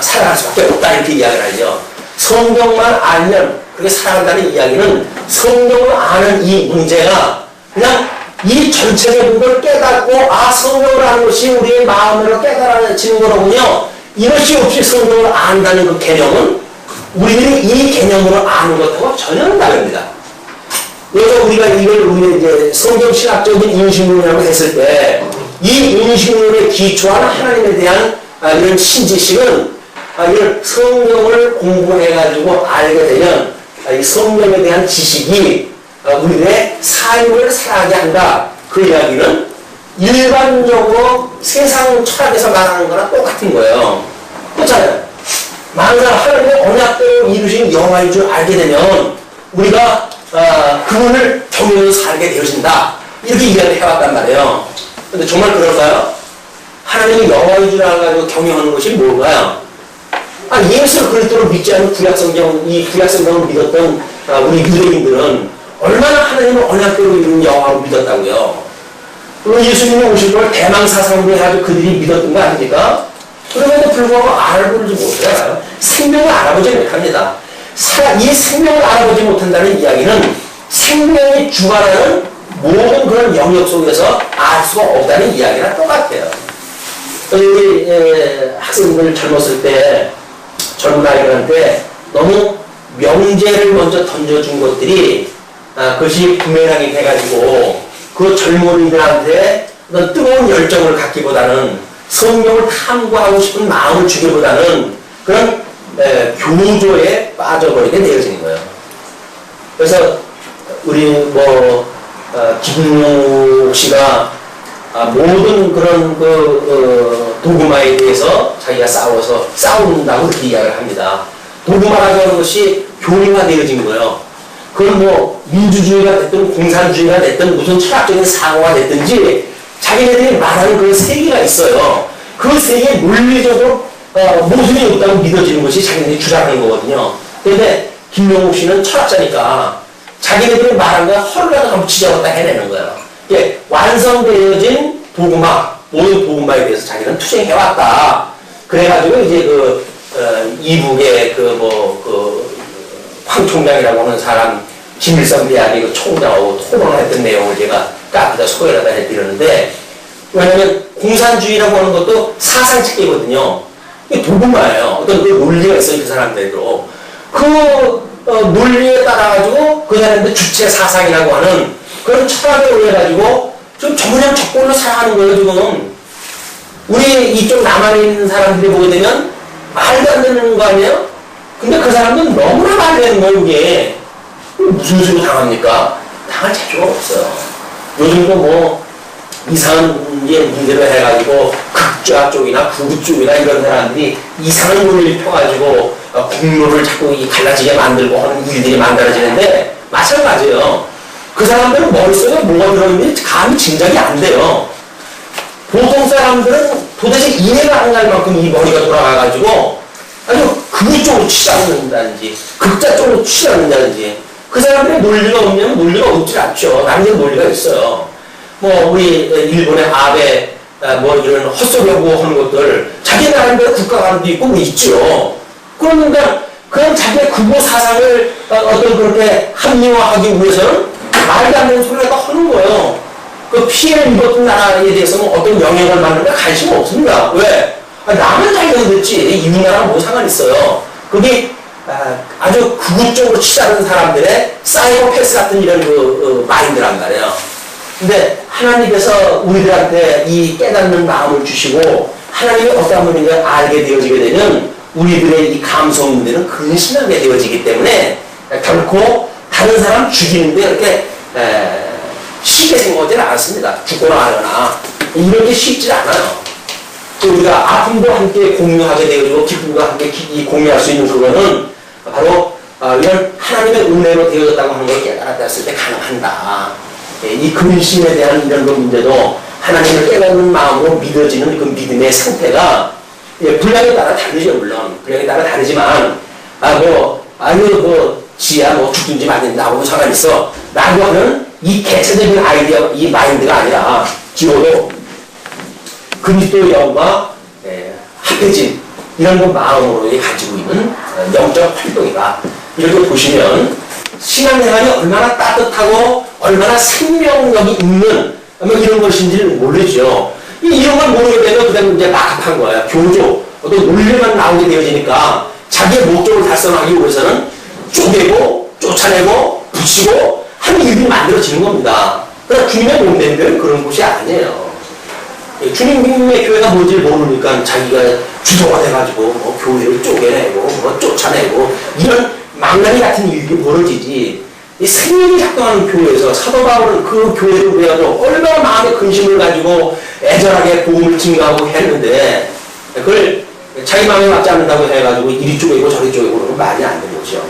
살아갈 수밖에 없다 이렇게 이야기를 하죠. 성경만 알면 그렇게 살아간다는 이야기는 성경을 아는 이 문제가 그냥 이 전체적인 걸 깨닫고 성경을 아는 것이 우리의 마음으로 깨달아지는 거로군요. 이것이 없이 성경을 안다는 그 개념은 우리들이 이 개념으로 아는 것하고 전혀 다릅니다. 그래서 우리가 이걸 이제 성경신학적인 인식론이라고 했을 때 이 인식론에 기초한 하나님에 대한 이런 신지식은 이런 성경을 공부해가지고 알게 되면 이 성경에 대한 지식이 우리의 삶을 살아가게 한다. 그 이야기는 일반적으로 세상 철학에서 말하는 거랑 똑같은 거예요. 그렇잖아요. 만약 하나님의 언약대로 이루신 영화인 줄 알게 되면 우리가 그분을 경외해서 살게 되어진다. 이렇게 이야기를 해왔단 말이에요. 근데 정말 그럴까요? 하나님이 여호와인 줄 알아가지고 경영하는 것이 뭘까요? 예수 그리스도를 믿지 않는 이 구약성경을 믿었던 우리 유대인들은 얼마나 하나님을 언약대로 이룬 여호와로 믿었다고요. 그리고 예수님이 오실 걸 대망사상으로 해가지고 그들이 믿었던 거 아닙니까? 그럼에도 불구하고 알아보지 못해요. 생명을 알아보지 못합니다. 이 생명을 알아보지 못한다는 이야기는 생명이 주관하는 모든 그런 영역 속에서 알 수가 없다는 이야기랑 똑같아요. 우리 학생들 젊었을 때 젊은 아이들한테 너무 명제를 먼저 던져준 것들이 그것이 부메랑이 돼가지고 그 젊은이들한테 어떤 뜨거운 열정을 갖기보다는 성경을 탐구하고 싶은 마음을 주기보다는 그런 교조에 빠져버리게 되어지는 거예요. 그래서 우리 김웅 씨가 모든 그런 도구마에 대해서 자기가 싸운다고 그렇게 이야기를 합니다. 도구마라고 하는 것이 교리화되어진 거예요. 그건 민주주의가 됐든 공산주의가 됐든 무슨 철학적인 사고가 됐든지 자기네들이 말하는 그런 세계가 있어요. 그 세계에 논리적으로 모순이 없다고 믿어지는 것이 자기네들이 주장하는 거거든요. 그런데 김용욱 씨는 철학자니까 자기네들이 말한 거에 허를 한번 지적을 딱 해내는 거예요. 이게 완성되어진 도구마, 모든 도구마에 대해서 자기는 투쟁해왔다. 그래가지고 이제 이북의 황 총장이라고 하는 사람, 김일성 대학의 그 총장하고 토론을 했던 내용을 제가 카페에다 소개를 하다 해드렸는데, 왜냐면 공산주의라고 하는 것도 사상체계거든요. 이게 도구마예요. 어떤 그 논리가 있어요, 그 사람들도. 논리에 따라가지고 그 사람들 주체 사상이라고 하는 그런 철학에 의해가지고 좀 그냥 적골로 살아가는 거예요, 지금. 우리 이쪽 남한에 있는 사람들이 보게 되면 말도 안 되는 거 아니에요? 근데 그 사람들은 너무나 말이 되는 거예요, 이게. 무슨 수로 당합니까? 당할 재주가 없어요. 요즘도 이상한 문제로 해가지고 극좌 쪽이나 구구 쪽이나 이런 사람들이 이상한 논리를 펴가지고 국론을 자꾸 갈라지게 만들고 하는 일들이 만들어지는데 마찬가지예요. 그 사람들은 머릿속에 뭐가 들어있는지 감이 짐작이 안 돼요. 보통 사람들은 도대체 이해가 안 갈 만큼 이 머리가 돌아가가지고 아주 극우 쪽으로 치닫는다든지 극자 쪽으로 치닫는다든지 그 사람들의 논리가 없냐면 논리가 없지 않죠. 나름대로 논리가 있어요. 우리 일본의 아베 이런 헛소리하고 하는 것들 자기 나름대로 국가관도 있고 있죠. 그러니까 그냥 자기의 극우 사상을 어떤 그렇게 합리화하기 위해서는 말도 안 되는 소리를 하는 거예요. 그 피해를 입었던 나라에 대해서는 어떤 영향을 받는데 관심 없습니다. 왜? 나만 잘 듣지 이웃 나라는 뭐 상관 있어요. 그게 아주 극우적으로 치닫는 사람들의 사이코패스 같은 이런 마인드란 말이에요. 근데 하나님께서 우리들한테 이 깨닫는 마음을 주시고 하나님이 어떤 분인가 알게 되어지게 되면 우리들의 이 감성 문제는 근신하게 되어지기 때문에 결코 다른 사람 죽이는데 이렇게 쉽게 생각하지는 않습니다. 죽거나 하거나 이렇게 쉽지 않아요. 우리가 아픔도 함께 공유하게 되어지고 기쁨과 함께 공유할 수 있는 그거는 바로 이런 하나님의 은혜로 되어졌다고 하는 걸 깨달았을 때 가능한다. 이 근심에 대한 이런 그 문제도 하나님을 깨닫는 마음으로 믿어지는 그 믿음의 상태가 분량에 따라 다르죠. 물론 분량에 따라 다르지만 지야 죽든지 말든지 나하고 상관 있어 라고 하는 이 개체적인 아이디어, 이 마인드가 아니라 기호도 그리스도의 영과 합해진 이런 그 마음으로 가지고 있는 영적 활동이다. 이렇게 보시면 신앙생활이 얼마나 따뜻하고 얼마나 생명력이 있는 이런 것인지를 모르죠. 이런 걸 모르게 되면 그다음에 이제 막합한 거예요. 교조, 어떤 논리만 나오게 되어지니까 자기의 목적을 달성하기 위해서는 쪼개고 쫓아내고 붙이고 하는 일들이 만들어지는 겁니다. 그러나 주님의 몸된 그런 곳이 아니에요. 주님의 교회가 뭔지를 모르니까 자기가 주도가 돼가지고 교회를 쪼개내고 쫓아내고 이런 망나니 같은 일이 벌어지지. 이 생명이 작동하는 교회에서 사도 바울은 그 교회를 위하여 얼마나 마음의 근심을 가지고 애절하게 복음을 증거하고 했는데 그걸 자기 마음에 맞지 않는다고 해가지고 이리 쪼개고 저리 쪼개고 그러면 말이 안 되는 거죠.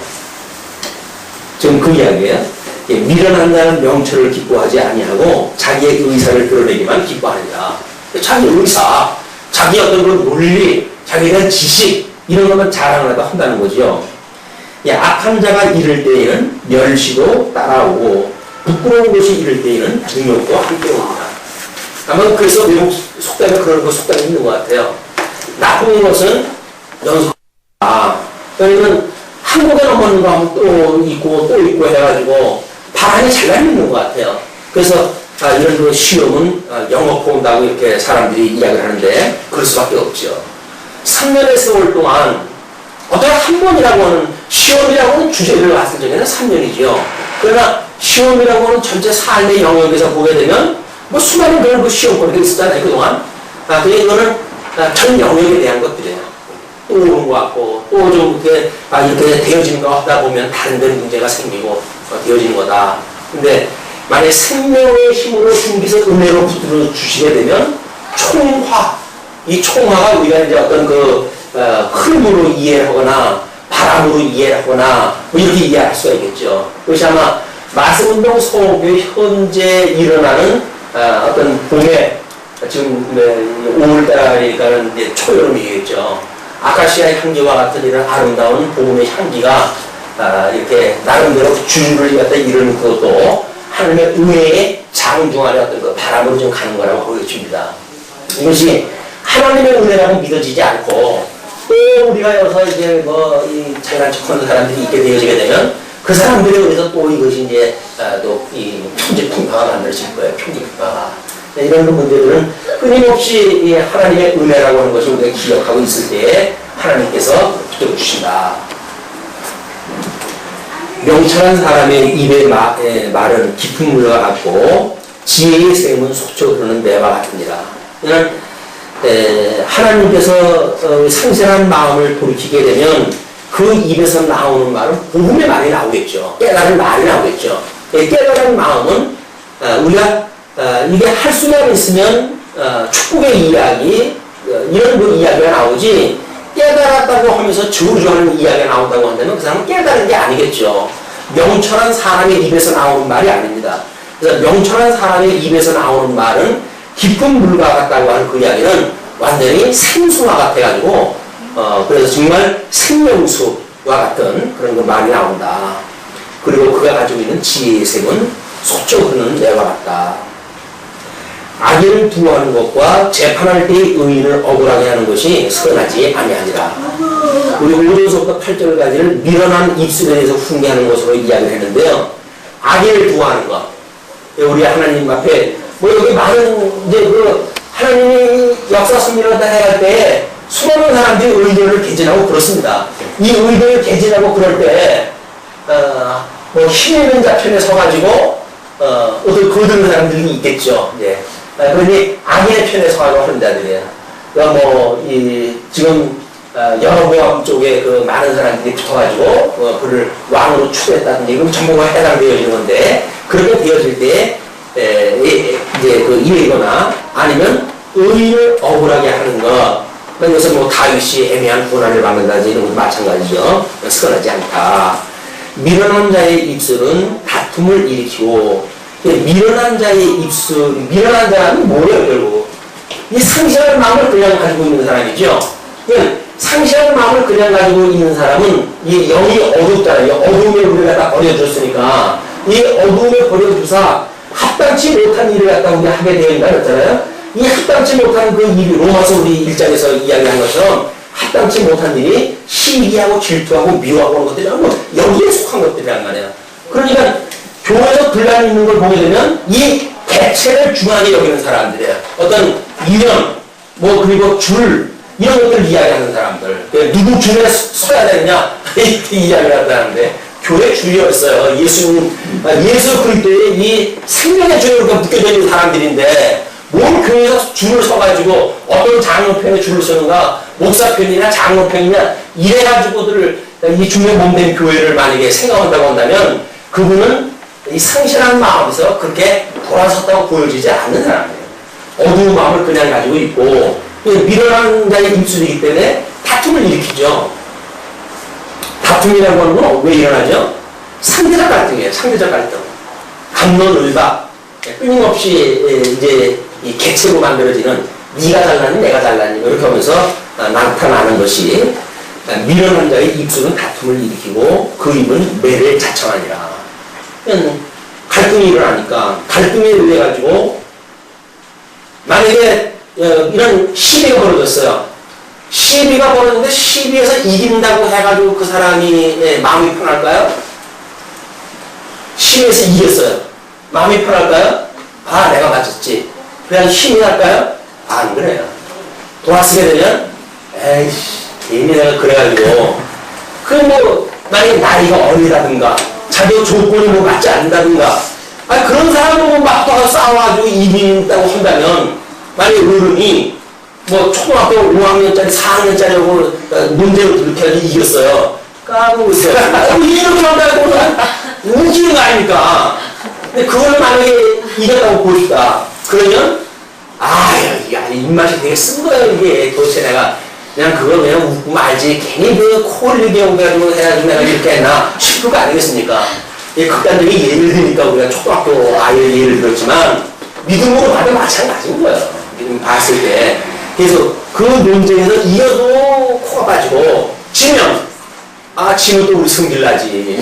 지금 그 이야기예요. 미련한 자는 명철을 기뻐하지 아니하고 자기의 의사를 드러내기만 기뻐하느니라. 자기 의사, 자기 어떤 그런 논리, 자기에 대한 지식 이런 것만 자랑하려고 한다는 거죠. 악한 자가 이를 때에는 멸시도 따라오고 부끄러운 것이 이를 때에는 능욕도 함께 옵니다. 아마 그래서 외국 속담에 그런 거 속담이 있는 것 같아요. 나쁜 것은 연속아. 왜냐면 한국에 넘어오는 거 하면 또 있고 해가지고 바람이 잘 날리는 것 같아요. 그래서 이런 그 시험은 영업고 온다고 이렇게 사람들이 이야기를 하는데 그럴 수밖에 없죠. 3년의 세월 동안 어떤 한 번이라고 하는 시험이라고 하는 주제를 봤을 적에는 3년이죠. 그러나 시험이라고 하는 전체 삶의 영역에서 보게 되면 뭐 수많은 그런 그 시험거리가 있었잖아요, 그동안. 근데 이거는 전 영역에 대한 것들이에요. 또 오는 것 같고, 또 좀 이렇게, 이렇게 되어지는 거 하다 보면 다른 데 문제가 생기고, 되어지는 거다. 근데 만약에 생명의 힘으로 준비해서 은혜로 붙들어 주시게 되면 총화, 이 총화가 우리가 이제 어떤 그, 흐름으로 이해하거나, 바람으로 이해하거나, 뭐 이렇게 이해할 수가 있겠죠. 그것이 아마 마승운동 소교회 현재 일어나는 어떤 봄에 지금 5월달이니까는 이제 초여름이겠죠. 아카시아의 향기와 같은 이런 아름다운 봄의 향기가 이렇게 나름대로 주류를 갖다 이루는 그것도 하나님의 은혜의 장중안에 어떤 그 바람으로 좀 가는 거라고 보여집니다. 이것이 하나님의 은혜라고 믿어지지 않고 또 우리가 여기서 이제 뭐 이 장난쳐하는 사람들이 있게 되어지게 되면 그 사람들에 의해서 또 이것이 이제 또 이 편집풍파가 만들어질 거예요. 편집풍파가. 이런 문제들은 끊임없이 이 하나님의 은혜라고 하는 것을 우리가 기억하고 있을 때에 하나님께서 붙들어 주신다. 명철한 사람의 입의 말은 깊은 물과 같고 지혜의 샘은 속초 흐르는 매와 같으니라. 그냥 하나님께서 상실한 마음을 돌이키게 되면 그 입에서 나오는 말은 복음의 말이 나오겠죠. 깨달은 말이 나오겠죠. 깨달은 마음은 우리가 이게 할 수만 있으면 축복의 이야기 이런 그 이야기가 나오지 깨달았다고 하면서 저주하는 이야기가 나온다고 한다면 그 사람은 깨달은 게 아니겠죠. 명철한 사람의 입에서 나오는 말이 아닙니다. 그래서 명철한 사람의 입에서 나오는 말은 깊은 물과 같다고 하는 그 이야기는 완전히 생수와 같아가지고 그래서 정말 생명수와 같은 그런 그 말이 나온다. 그리고 그가 가지고 있는 지혜의 샘은 속초 흐르는 매와 같다. 악인을 두어하는 것과 재판할 때의 의인을 억울하게 하는 것이 선하지 아니하니라. 우리 5절부터 8절까지를 미련한 입술에 대해서 훈계하는 것으로 이야기를 했는데요. 악인을 두어하는 것. 우리 하나님 앞에 뭐 여기 많은 이제 그 하나님이 역사 승리를 해갈 때 수많은 사람들이 의견을 개진하고 그렇습니다. 이 의견을 개진하고 그럴 때 뭐 힘 있는 자 편에 서가지고 어떤 거드는 사람들이 있겠죠. 예. 그러니 악인의 편에 서가지고 하는 자들이에요. 그러니까 뭐 지금 여러보암 쪽에 그 많은 사람들이 붙어가지고 그를 왕으로 추대했다든지 그럼 전부가 해당되어지는 건데 그렇게 되어질 때 이제 그 이해거나 아니면 의인을 억울하게 하는 것. 그래서 뭐 다윗이 애매한 고난을 받는다든지 이런 것도 마찬가지죠. 선하지 않다. 미련한 자의 입술은 다툼을 일으키고 미련한 자의 입술, 미련한 자는 뭐예요 결국? 이 상실한 마음을 그냥 가지고 있는 사람이죠. 상실한 마음을 그냥 가지고 있는 사람은 이 영이 어둡잖아요. 어두움에 우리가 다 버려줬으니까 이 어두움에 버려두사 합당치 못한 일을 갖다 우리가 하게 되어 있잖아요. 이 합당치 못한 그 일이 로마서 우리 1장에서 이야기한 것처럼 합당치 못한 일이 시기하고 질투하고 미워하고 하는 것들이 전부 여기에 속한 것들이란 말이에요. 그러니까 교회에서 분란이 있는 걸 보게 되면 이 대체를 중요하게 여기는 사람들이에요. 어떤 이념, 뭐 그리고 줄 이런 것들을 이야기하는 사람들. 누구 줄에 서야 되느냐 이렇게 이야기를 한다는데 교회 줄이었어요. 예수 그리스도의 이 생명의 줄에 묶여져 있는 사람들인데 뭔 교회에서 줄을 서가지고 어떤 장로편에 줄을 서는가 목사편이나 장로편이냐 이래가지고들 이 중에 몸된 교회를 만약에 생각한다고 한다면 그분은 이 상실한 마음에서 그렇게 돌아섰다고 보여지지 않는 사람이에요. 어두운 마음을 그냥 가지고 있고 미련한 자의 입술이기 때문에 다툼을 일으키죠. 다툼이라고 하는 건 왜 일어나죠? 상대적 갈등이에요. 상대적 갈등. 갑론을박, 끊임없이 이제 이 객체로 만들어지는 네가 잘났니 내가 잘났니 이렇게 하면서 나타나는 것이 미련한 자의 입술은 다툼을 일으키고 그 입은 매를 자청하니라. 갈등이 일어나니까 갈등에 의해 가지고 만약에 이런 시비가 벌어졌어요. 시비가 벌어졌는데 시비에서 이긴다고 해가지고 그 사람이 마음이 편할까요? 시비에서 이겼어요. 마음이 편할까요? 아 내가 맞췄지. 그냥 힘이 날까요? 안 그래요. 돌아서게 되면 에이씨 이미 내가 그래가지고 그 뭐 만약에 나이가 어리다든가 자기 조건이 뭐 맞지 않는다든가 그런 사람하고 막 싸워가지고 이긴다고 한다면 만약에 어른이 뭐 초등학교 5학년짜리 4학년짜리하고 문제를 그렇게 해가지고 이겼어요. 까먹고 있어요. 이렇게 한다고 움직이는 거 아닙니까? 근데 그걸 만약에 이겼다고 보시다. 그러면 야 입맛이 되게 쓴 거예요 이게. 도대체 내가 그냥 그걸 그냥 웃고 말지 괜히 그 코를 이겨가지고 해가지고 내가 이렇게 했나 싶을 거 아니겠습니까? 이 극단적인 예를 드니까 우리가 초등학교 아이를 예를 들었지만 믿음으로 봐도 마찬가지인 거예요. 믿음 봤을 때. 그래서 그 논쟁에서 이겨도 코가 빠지고 지면 지면 또 우리 승질나지.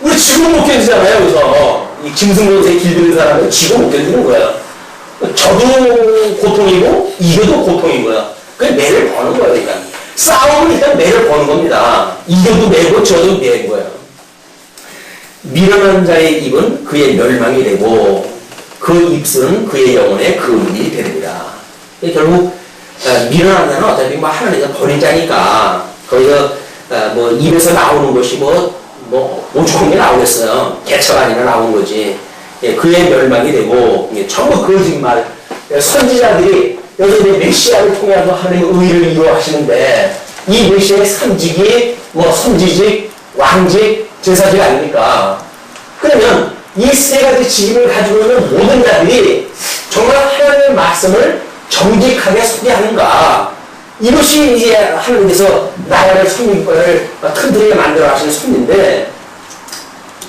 우리 지금 못 견디잖아요. 그래서 이 김승곤 선생이 길드는 사람은 지금 못 견디는 거예요. 저도 고통이고 이겨도 고통인 거야. 그게 매를 버는 거예요. 일단 싸움은 일단 매를 버는 겁니다. 이겨도 매고 져도 매인 거예요. 미련한 자의 입은 그의 멸망이 되고 그 입술은 그의 영혼의 그물이 됩니다. 결국 미련한 자는 어차피 뭐 하나님께서 버린 자니까 거기서 뭐 입에서 나오는 것이 뭐 오죽한 게 나오겠어요. 개처가 아니라 나온 거지. 그의 멸망이 되고 전부 거짓말. 선지자들이 여기서 메시아를 통해서 하나님의 의를 이루어하시는데 이 메시아의 삼직이 뭐 선지직, 왕직, 제사직 아닙니까? 그러면 이 세 가지 직임을 가지고 있는 모든 자들이 정말 하나님의 말씀을 정직하게 소개하는가? 이것이 이제 하나님께서 나라를 손님을 튼튼하게 만들어 하시는 손인데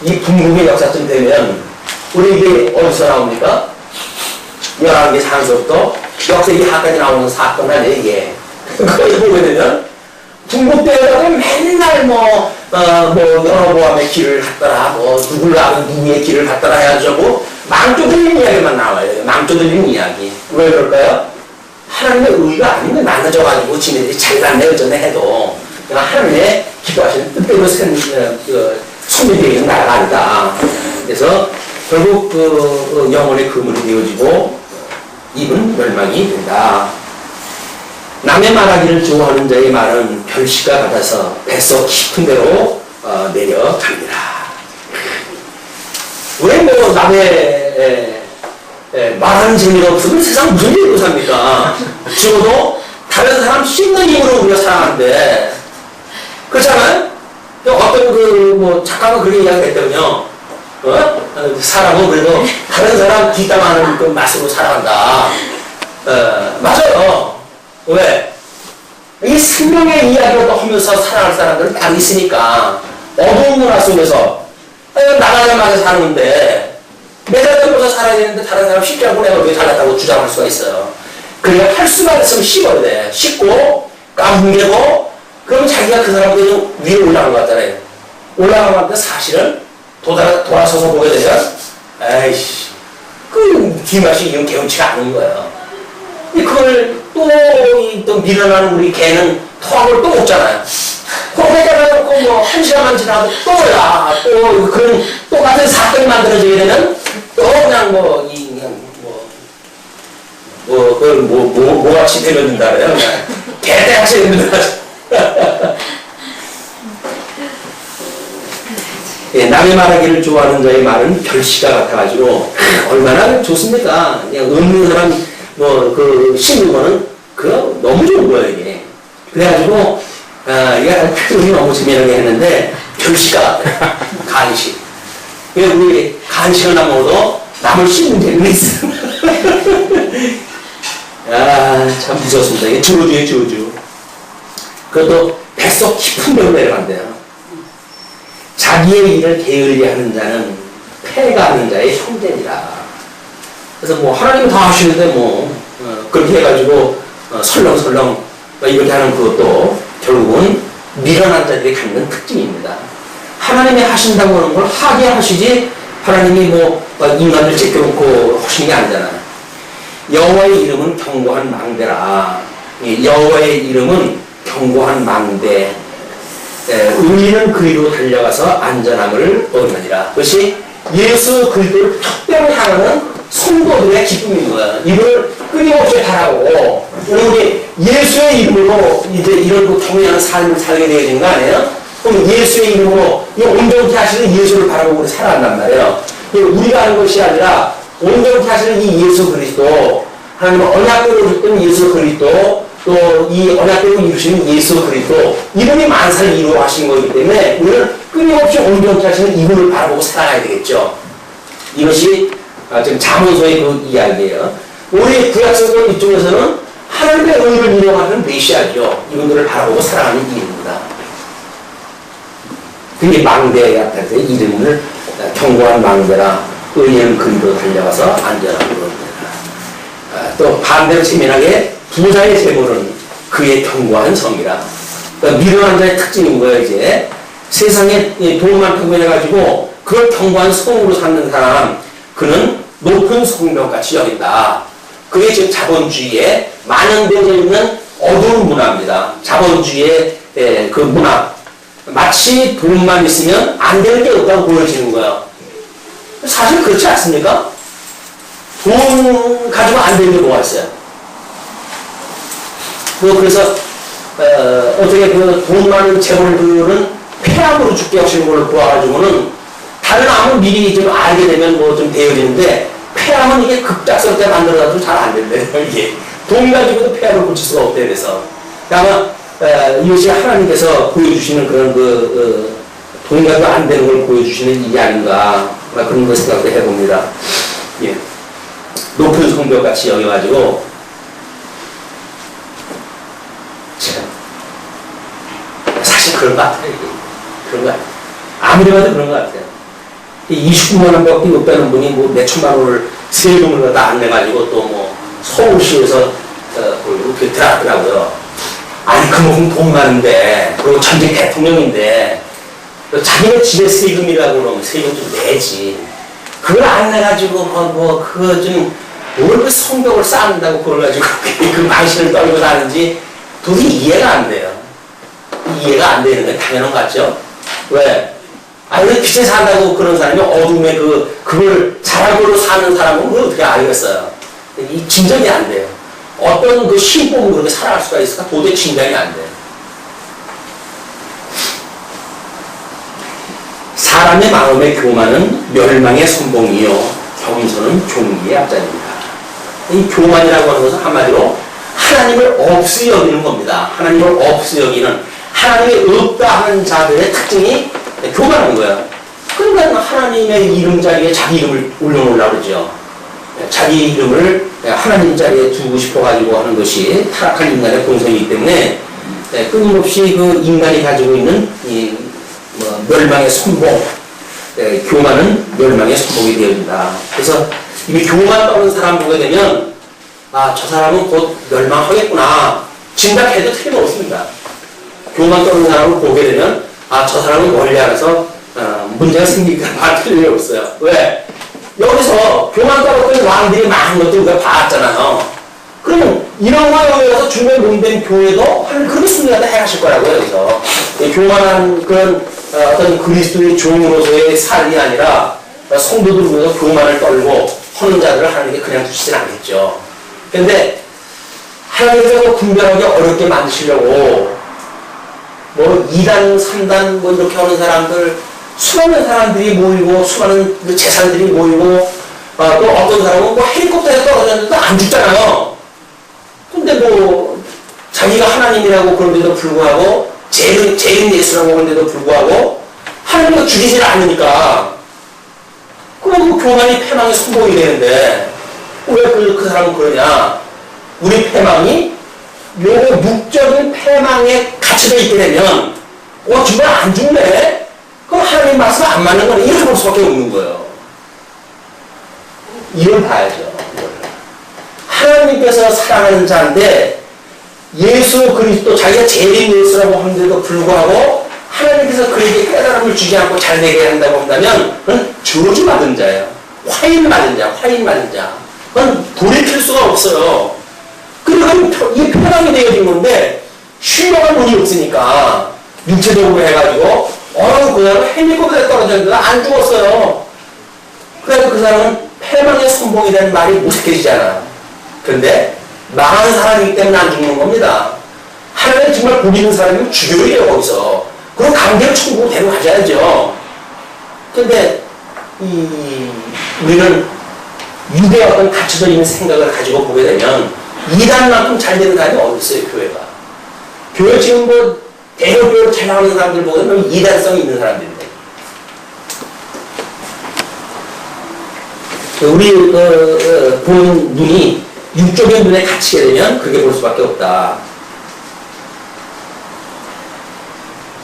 이 분국의 역사쯤 되면 우리 이게 어디서 나옵니까? 열왕기 상서부터 역사기 하까지 나오는 사건 아니에요 이게. 그걸 보게 되면 중국대에다가 맨날 여러보암의 길을 갔더라, 누구의 길을 갔더라 해가지고 망조들린 이야기만 나와요. 망조들린 이야기. 왜 그럴까요? 하나님의 의가 아닌데 나눠져가지고 지네들이 잘났네 전에 해도 하나님의 기도하시는 뜻대로 손님되어 있는 나라가 아니다. 그래서 결국 그 영혼의 그물이 되어지고 입은 멸망이 된다. 남의 말하기를 좋아하는 자의 말은 별시가 같아서 뱃속 깊은 데로 내려갑니다. 왜 뭐 남의 말하는 재미가 없으면 세상 무슨 일로 삽니까? 죽어도 다른 사람 씹는 힘으로 우리가 살아가는데 그렇잖아요? 어떤 작가가 그렇게 이야기했거든요. 사람은 그래도 다른 사람 뒷담화하는 그 맛으로 살아간다. 맞아요. 왜? 이 생명의 이야기를 또 하면서 살아갈 사람들은 딱 있으니까 어두운 문화 속에서 나가자마자 사는데 매달려서 살아야 되는데 다른 사람 쉽지 않고 내가 왜 잘났다고 주장할 수가 있어요. 그러니까 할 수만 있으면 씹어야 돼. 씹고 까뭉개고 그러면 자기가 그 사람보다 위로 올라간 것 같잖아요. 올라간 것 같은데 사실은 돌아서서 보게 되면 에이씨 그 뒷맛이 이건 개운치가 않은 거예요. 그걸 또 밀어나는 우리 개는 토합을 또 먹잖아요. 거기다가 놓고 뭐 1시간만 지나도 또 그런 똑같은 사건이 만들어지게 되면 또 그냥 뭐같이 되면준다 그래요. 개대같이 되면준다. 남의 말하기를 좋아하는 자의 말은 별시가 같아가지고 얼마나 좋습니까? 그냥 없는 사람 씹는 거는 너무 좋은 거예요 이게. 그래가지고 이게 표현이 너무 재미나게 했는데 별시가 간식. 우리 간식을 안 먹어도 남을 씹는 재미가 있어요. 참 무섭습니다. 이게 저주예요 저주. 그것도 뱃속 깊은 데로 내려간대요. 자기의 일을 게을리하는 자는 해가는 자의 형제니라. 그래서 뭐 하나님은 다 하시는데 그렇게 해가지고 설렁설렁 이렇게 하는 그것도 결국은 미련한 자들이 갖는 특징입니다. 하나님이 하신다고 하는 걸 하게 하시지 하나님이 인간을 제껴놓고 하시는 게 아니잖아요. 여호와의 이름은 견고한 망대라. 여호와의 이름은 견고한 망대. 의인은 그리로 달려가서 안전함을 얻으리라. 그것이 예수 그리스도를 특별히 향하는 성도들의 기쁨인 거예요. 이걸 끊임없이 바라고 우리 예수의 이름으로 이제 이런 경외하는 삶을 살게 되어지는 거 아니에요? 그럼 예수의 이름으로 이 온전케 하시는 예수를 바라보고 우리 살아간단 말이에요. 우리가 하는 것이 아니라 온전케 하시는 이 예수 그리스도, 하나님은 언약궤로 줬던 예수 그리스도, 또 이 언약궤로 이루시는 예수 그리스도, 이분이 만사를 이루어 하신 거기 때문에 우리는 끊임없이 온전케 하시는 이분을 바라보고 살아가야 되겠죠. 이것이 지금 잠언서의 그 이야기예요. 우리 구약성경 이쪽에서는 하나님의 의를 인용하는 메시아죠. 이분들을 바라보고 살아가는 이름입니다. 그게 망대에 앞에서 이름을 견고한 망대라. 의인은 그리로 달려가서 안전함을 얻느니라. 또 반대로 재미나게 부자의 재물은 그의 견고한 성이라. 그러니까 미련한 자의 특징인 거예요. 이제 세상에 돈만 통해가지고 그걸 견고한 성으로 삼는 사람, 그는 높은 성벽같이 여긴다. 그게 지금 자본주의에 만연되어 있는 어두운 문화입니다. 자본주의의 그 문화. 마치 돈만 있으면 안 되는 게 없다고 보여지는 거예요. 사실 그렇지 않습니까? 돈 가지고 안 되는 게 뭐가 있어요? 그래서 어떻게 돈 많은 재벌들은 폐암으로 죽게 하시는 걸로 보아가지고는 다른 암은 미리 좀 알게 되면 좀 되어지는데 폐암은 이게 급작스럽게 만들어놔도 잘 안 된대요. 이게 돈 가지고도 폐암을 고칠 수가 없대. 그래서 아마 이것이 하나님께서 보여주시는 그런 돈 가지고 안 되는 걸 보여주시는 일이 아닌가 그런 걸 생각을 해봅니다. 예. 높은 성벽같이 여겨가지고 참 사실 그런 것 같아요. 이게. 그런 것 같아요. 아무리 봐도 그런 것 같아요. 29만 원밖에 못 빼는 분이 몇천만 원을 세금을 갖다 안 내가지고 또 서울시에서 이렇게 들어갔더라고요. 아니 그만큼 돈 많은데 그리고 전직 대통령인데 자기네 집에 세금이라고 그러면 세금 좀 내지. 그걸 안 내가지고 그거 좀 뭘 그 성벽을 쌓는다고 그래가지고 그 망신을 떨고 사는지 도저히 이해가 안 돼요. 이해가 안 되는 게 당연한 것 같죠? 왜? 왜 빛에 산다고 그런 사람이 어둠에 그걸 잘하고 사는 사람은 그걸 어떻게 알겠어요? 이 진정이 안 돼요. 어떤 그 신법은 그렇게 살아갈 수가 있을까? 도저히 진정이 안 돼요. 사람의 마음의 교만은 멸망의 선봉이요 경솔은 종기의 앞자리입니다. 이 교만이라고 하는 것은 한마디로 하나님을 없이 여기는 겁니다. 하나님을 없이 여기는, 하나님이 없다 하는 자들의 특징이 교만한 거예요. 그러니까 하나님의 이름 자리에 자기 이름을 올려놓으려고 그러죠. 자기 이름을 하나님 자리에 두고 싶어가지고 하는 것이 타락한 인간의 본성이기 때문에 끊임없이 그 인간이 가지고 있는 멸망의 선봉, 교만은 멸망의 선봉이 되어진다. 그래서 이 교만 떠는 사람 보게 되면 저 사람은 곧 멸망하겠구나 진단해도 틀림없습니다. 교만 떠는 사람을 보게 되면 저 사람은 원래 알아서 문제가 생기니까 말 틀릴 리 없어요. 왜? 여기서 교만 떨었던 왕들이 많은 것들 우리가 봤잖아요. 그러면 이런 거에 의해서 중간에 논된 교회도 하나님 그렇게 순리하다 해하실 거라고요. 여기서 교만한 그런 어떤 그리스도의 종으로서의 삶이 아니라 성도들 중에서 교만을 떨고 하는 자들을 하나님께 그냥 두시진 않겠죠. 근데 하나님께서 분별하기 어렵게 만드시려고 2단, 3단 이렇게 하는 사람들, 수많은 사람들이 모이고 수많은 재산들이 모이고 또 어떤 사람은 헬리콥터에 떨어졌는데도 안 죽잖아요. 근데 자기가 하나님이라고 그런데도 불구하고 재림 예수라고 그런데도 불구하고 하나님은 죽이질 않으니까 그럼 교만이 패망의 선봉이 되는데 왜 그 사람은 그러냐? 우리 패망이 요거 육적인 패망에 갇혀져 있게 되면 정말 안 죽네? 그럼 하나님 말씀 안 맞는 거는 이렇게 볼 수밖에 없는 거예요. 이걸 봐야죠. 하나님께서 사랑하는 자인데 예수 그리스도 자기가 재림 예수라고 하는데도 불구하고 하나님께서 그에게 깨달음을 주지 않고 잘 되게 한다고 한다면 그건 저주받은 자예요. 화인받은 자, 화인받은 자. 그건 돌이킬 수가 없어요. 그리고 이 표방이 되어진 건데 신령한 눈이 없으니까 육체적으로 해가지고 그 사람은 헬리콥터에 떨어졌는데 안 죽었어요. 그래서 그 사람은 패망의 선봉이 되는 말이 무색해지잖아. 그런데 망한 사람이기 때문에 안 죽는 겁니다. 하나님 정말 복 있는 사람이면 죽여야 돼요, 거기서. 그럼 강제로 천국으로 데려가셔야죠. 근데 우리는 유대의 어떤 갖춰져 있는 생각을 가지고 보게 되면 이단만큼 잘 되는 사람이 어디 있어요, 교회가. 교회 지금 뭐 대형교회로 잘 나가는 사람들 보면 이단성이 있는 사람들인데. 우리 보는 눈이 육적인 눈에 갇히게 되면 그렇게 볼 수밖에 없다.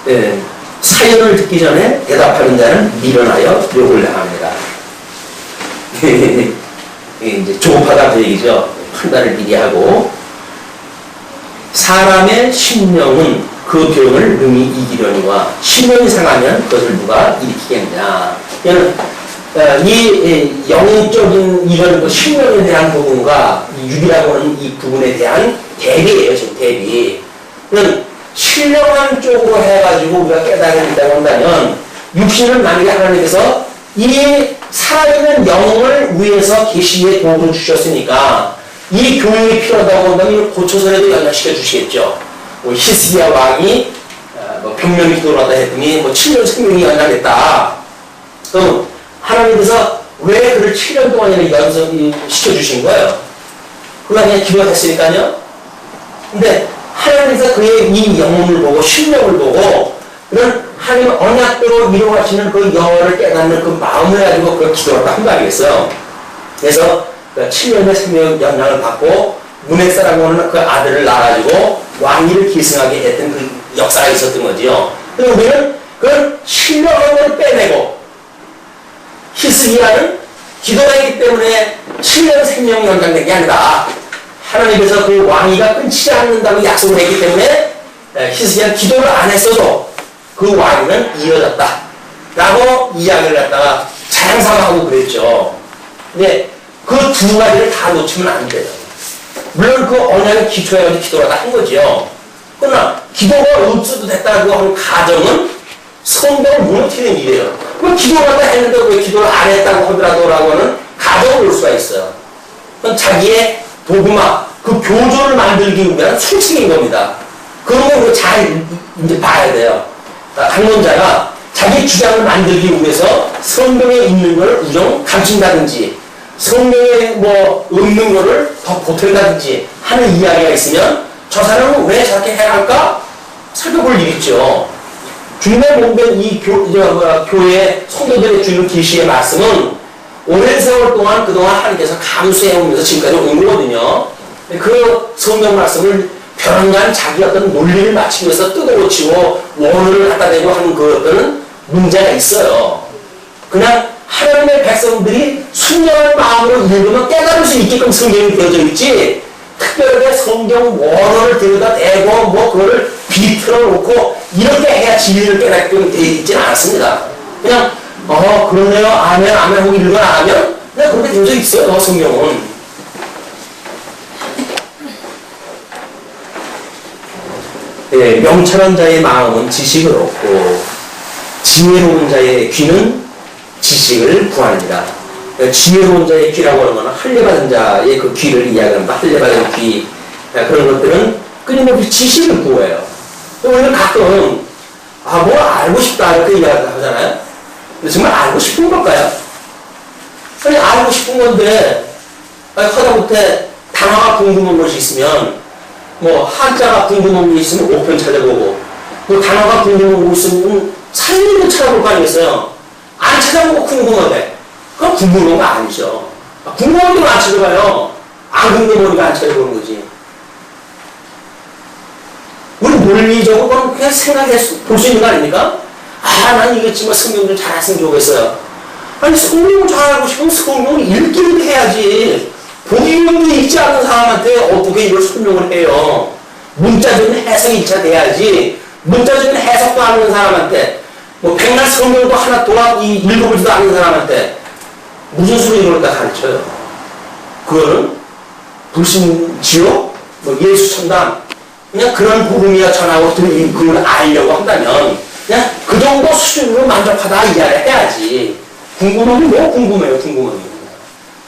네, 사연을 듣기 전에 대답하는 자는 미련하여 욕을 당합니다. 이제 조급하다 그 얘기죠. 판단을 미리 하고 사람의 심령은 그 병을 능히 이기려니와 심령이 상하면 그것을 누가 일으키겠냐. 이 영적인 이런 심령에 대한 부분과 육이라고 하는 이 부분에 대한 대비예요. 지금 대비. 신령한 쪽으로 해가지고 우리가 깨달은다고 한다면 육신을 만약에 하나님께서 이 살아있는 영을 위해서 계시의 도움을 주셨으니까 이 교육이 필요하다고 한다면 이걸 고쳐서라도 연락시켜 주시겠죠. 뭐 히스기야 왕이 병명이 기도하다 했더니 7년 생명이 연락했다. 그럼 하나님께서 왜 그를 7년 동안이나 연습시켜 주신 거예요? 그가 그냥 기도했으니까요. 근데 하나님께서 그의 이 영혼을 보고 신령을 보고 그런 하나님 언약대로 이루어가시는 그 영혼을 깨닫는 그 마음을 가지고 그 기도를 한 거 아니겠어요? 그래서 7년의 생명 영향을 받고 문해사라고 하는 그 아들을 낳아가지고 왕위를 계승하게 했던 그 역사가 있었던 거지요. 그래서 우리는 그 신령을 빼내고 히스기야는 기도하기 때문에 7년 생명 연장된 게 아니라 하나님께서 그 왕위가 끊지 않는다고 약속을 했기 때문에 히스기야는 기도를 안 했어도 그 왕위는 이어졌다 라고 이야기를 갖다가 자랑삼아하고 그랬죠. 근데 그 두 가지를 다 놓치면 안 돼요. 물론 그 언약의 기초에 기도를 다 한 거죠. 그러나 기도가 없어도 됐다고 하는 가정은 성경을 무너뜨리는 일이에요. 그 기도를 다 했는데 왜 기도를 안 했다고 하더라도라고는 가정을 볼 수가 있어요. 그건 자기의 도구마, 그 교조를 만들기 위한 수칙인 겁니다. 그런 걸 잘 이제 봐야 돼요. 강론자가 자기 주장을 만들기 위해서 성경에 있는 걸 우정 감춘다든지 성경에 없는 거를 더 보탠다든지 하는 이야기가 있으면 저 사람은 왜 저렇게 해야 할까? 살펴볼 일 있죠. 주님의 몸된 이 교회 성도들의 주는 계시의 말씀은 오랜 세월 동안 그동안 하나님께서 감수해오면서 지금까지 온 거거든요. 그 성경 말씀을 변한 자기 어떤 논리를 맞추기 위해서 뜯어고치고 원어를 갖다 대고 하는 그 어떤 문제가 있어요. 그냥 하나님의 백성들이 순전한 마음으로 읽으면 깨달을 수 있게끔 성경이 되어져 있지 특별하게 성경 원어를 들여다 대고 그거를 비틀어 놓고 이렇게 해야 진리를 깨닫게끔 되어 있지는 않습니다. 그냥 그러네요. 아멘 하고 읽어 나가면 그냥 그렇게 되어져 있어요. 성경은. 예, 명철한 자의 마음은 지식을 얻고 지혜로운 자의 귀는 지식을 구하느니라. 지혜로운 자의 귀라고 하는 것은 할례받은 자의 그 귀를 이야기합니다. 할례받은 귀 그런 것들은 끊임없이 지식을 구해요. 우리는 가끔 뭘 알고 싶다 이렇게 이야기하잖아요. 근데 정말 알고 싶은 걸까요? 아니 알고 싶은 건데 하다못해 단어가 궁금한 것이 있으면 한자가 궁금한 게 있으면 5편 찾아보고 단어가 궁금한 거 있으면 살림도 찾아볼 거 아니겠어요? 안 찾아보고 궁금하대. 그건 궁금한 거 아니죠. 궁금한 건 안 찾아봐요. 안 궁금하니까 안 찾아보는 거지. 우리 논리적으로 그냥 생각해 볼 수 있는 거 아닙니까? 난 이거 정말 성경 좀 잘 했으면 좋겠어요. 아니, 성경을 잘 알고 싶으면 성경을 읽기는 해야지. 복음도 읽지 않는 사람한테 어떻게 이걸 설명을 해요? 문자적인 해석이 1차 돼야지. 문자적인 해석도 안 하는 사람한테, 뭐, 백날 성경도 하나 읽어보지도 않는 사람한테, 무슨 소리 이걸 다 가르쳐요? 그거는 불신 지옥, 뭐 예수 천당, 그냥 그런 복음이야 전하고 그걸 알려고 한다면, 그냥 그 정도 수준으로 만족하다 이야기를 해야지. 궁금하면 뭐 궁금해요, 궁금하면.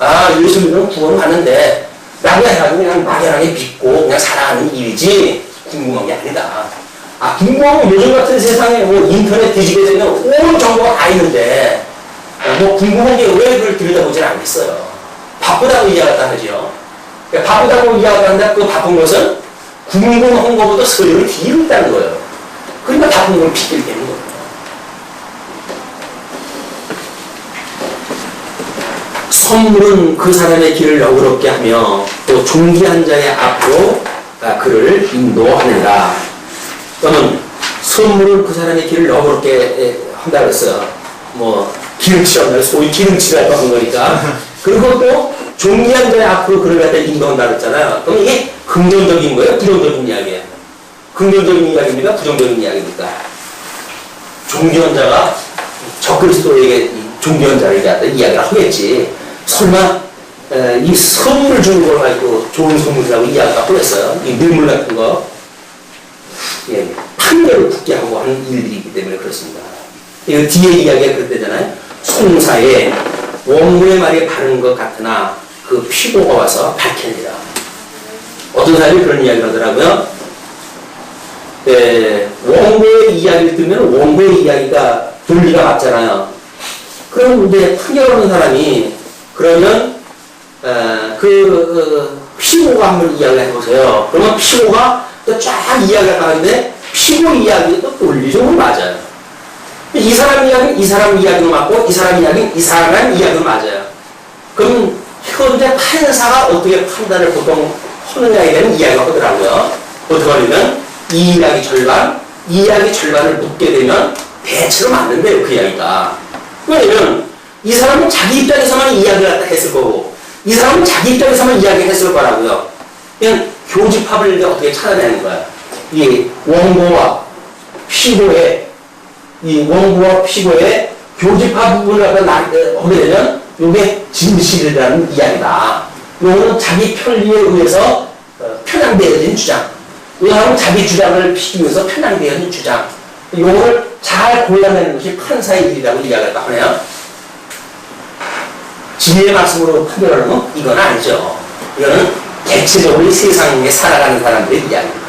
아, 예수 믿으면 구원 가는데, 라고 해가지고 그냥 막연하게 믿고 그냥 살아가는 일이지, 궁금한 게 아니다. 아, 궁금하면 요즘 같은 세상에 뭐 인터넷 뒤지게 되면 온 정보가 다 있는데, 뭐 궁금한 게 왜 그걸 들여다보질 않겠어요. 바쁘다고 이야기했다 하죠. 그러니까 바쁘다고 이야기한다, 그 바쁜 것은 궁금한 것보다 소용이 뒤로 있다는 거예요. 그러니까 바쁜 걸 핑계를 대는 거예요. 선물은 그 사람의 길을 너그럽게 하며 또 존귀한 자의 앞으로 그를 인도하느니라. 또는 선물은 그 사람의 길을 너그럽게 한다고 했어요. 뭐 기름칠한다 그래서 소위 기름칠을 하는 거니까. 그리고 또 존귀한 자의 앞으로 그를 갖다 인도한다고 했잖아요. 그럼 이게 긍정적인 거예요? 부정적인 이야기예요? 긍정적인 이야기입니까? 부정적인 이야기입니까? 존귀한 자가 적그리스도에게 존귀한 자를 갖다 이야기를 하겠지. 설마 이 선물을 주는 걸 가지고 좋은 선물이라고 이야기하고 했어요. 이 밀물 같은 거. 예, 판결을 굳게 하고 하는 일들이기 때문에 그렇습니다. 이 뒤에 이야기가 그랬대잖아요. 송사에 원고의 말이 바른 것 같으나 그 피고가 와서 밝혀내라. 어떤 사람이 그런 이야기를 하더라고요. 원고의 이야기를 들으면 원고의 이야기가 논리가 맞잖아요. 그럼 이제 판결하는 사람이 그러면 피고가 한번 이야기를 해보세요. 그러면 피고가 또 쫙 이야기가 나가는데 피고 이야기도 논리적으로 맞아요. 이 사람 이야기는 이 사람 이야기도 맞고 이 사람 이야기는 이 사람 이야기도 맞아요. 그럼 현재 판사가 어떻게 판단을 보통 하느냐에 대한 이야기가 하더라고요. 어떻게 하냐면 이 이야기 절반, 이 이야기 절반을 묻게 되면 대체로 맞는데요, 그 이야기가. 왜냐면 이 사람은 자기 입장에서만 이야기를 갖다 했을 거고 이 사람은 자기 입장에서만 이야기를 했을 거라고요. 그냥 교집합을 어떻게 찾아내는 거야. 이 원고와 피고의 교집합 부분을 갖다 하게 되면 이게 진실이라는 이야기다. 이거는 자기 편리에 의해서 편향되어진 주장. 이 사람은 자기 주장을 피기 위해서 편향되어진 주장. 이거를 잘 골라내는 것이 판사의 일이라고 이야기를 하네요. 진리의 말씀으로 판별하는 건 이건 아니죠. 이거는 대체적으로 세상에 살아가는 사람들의 이야기입니다.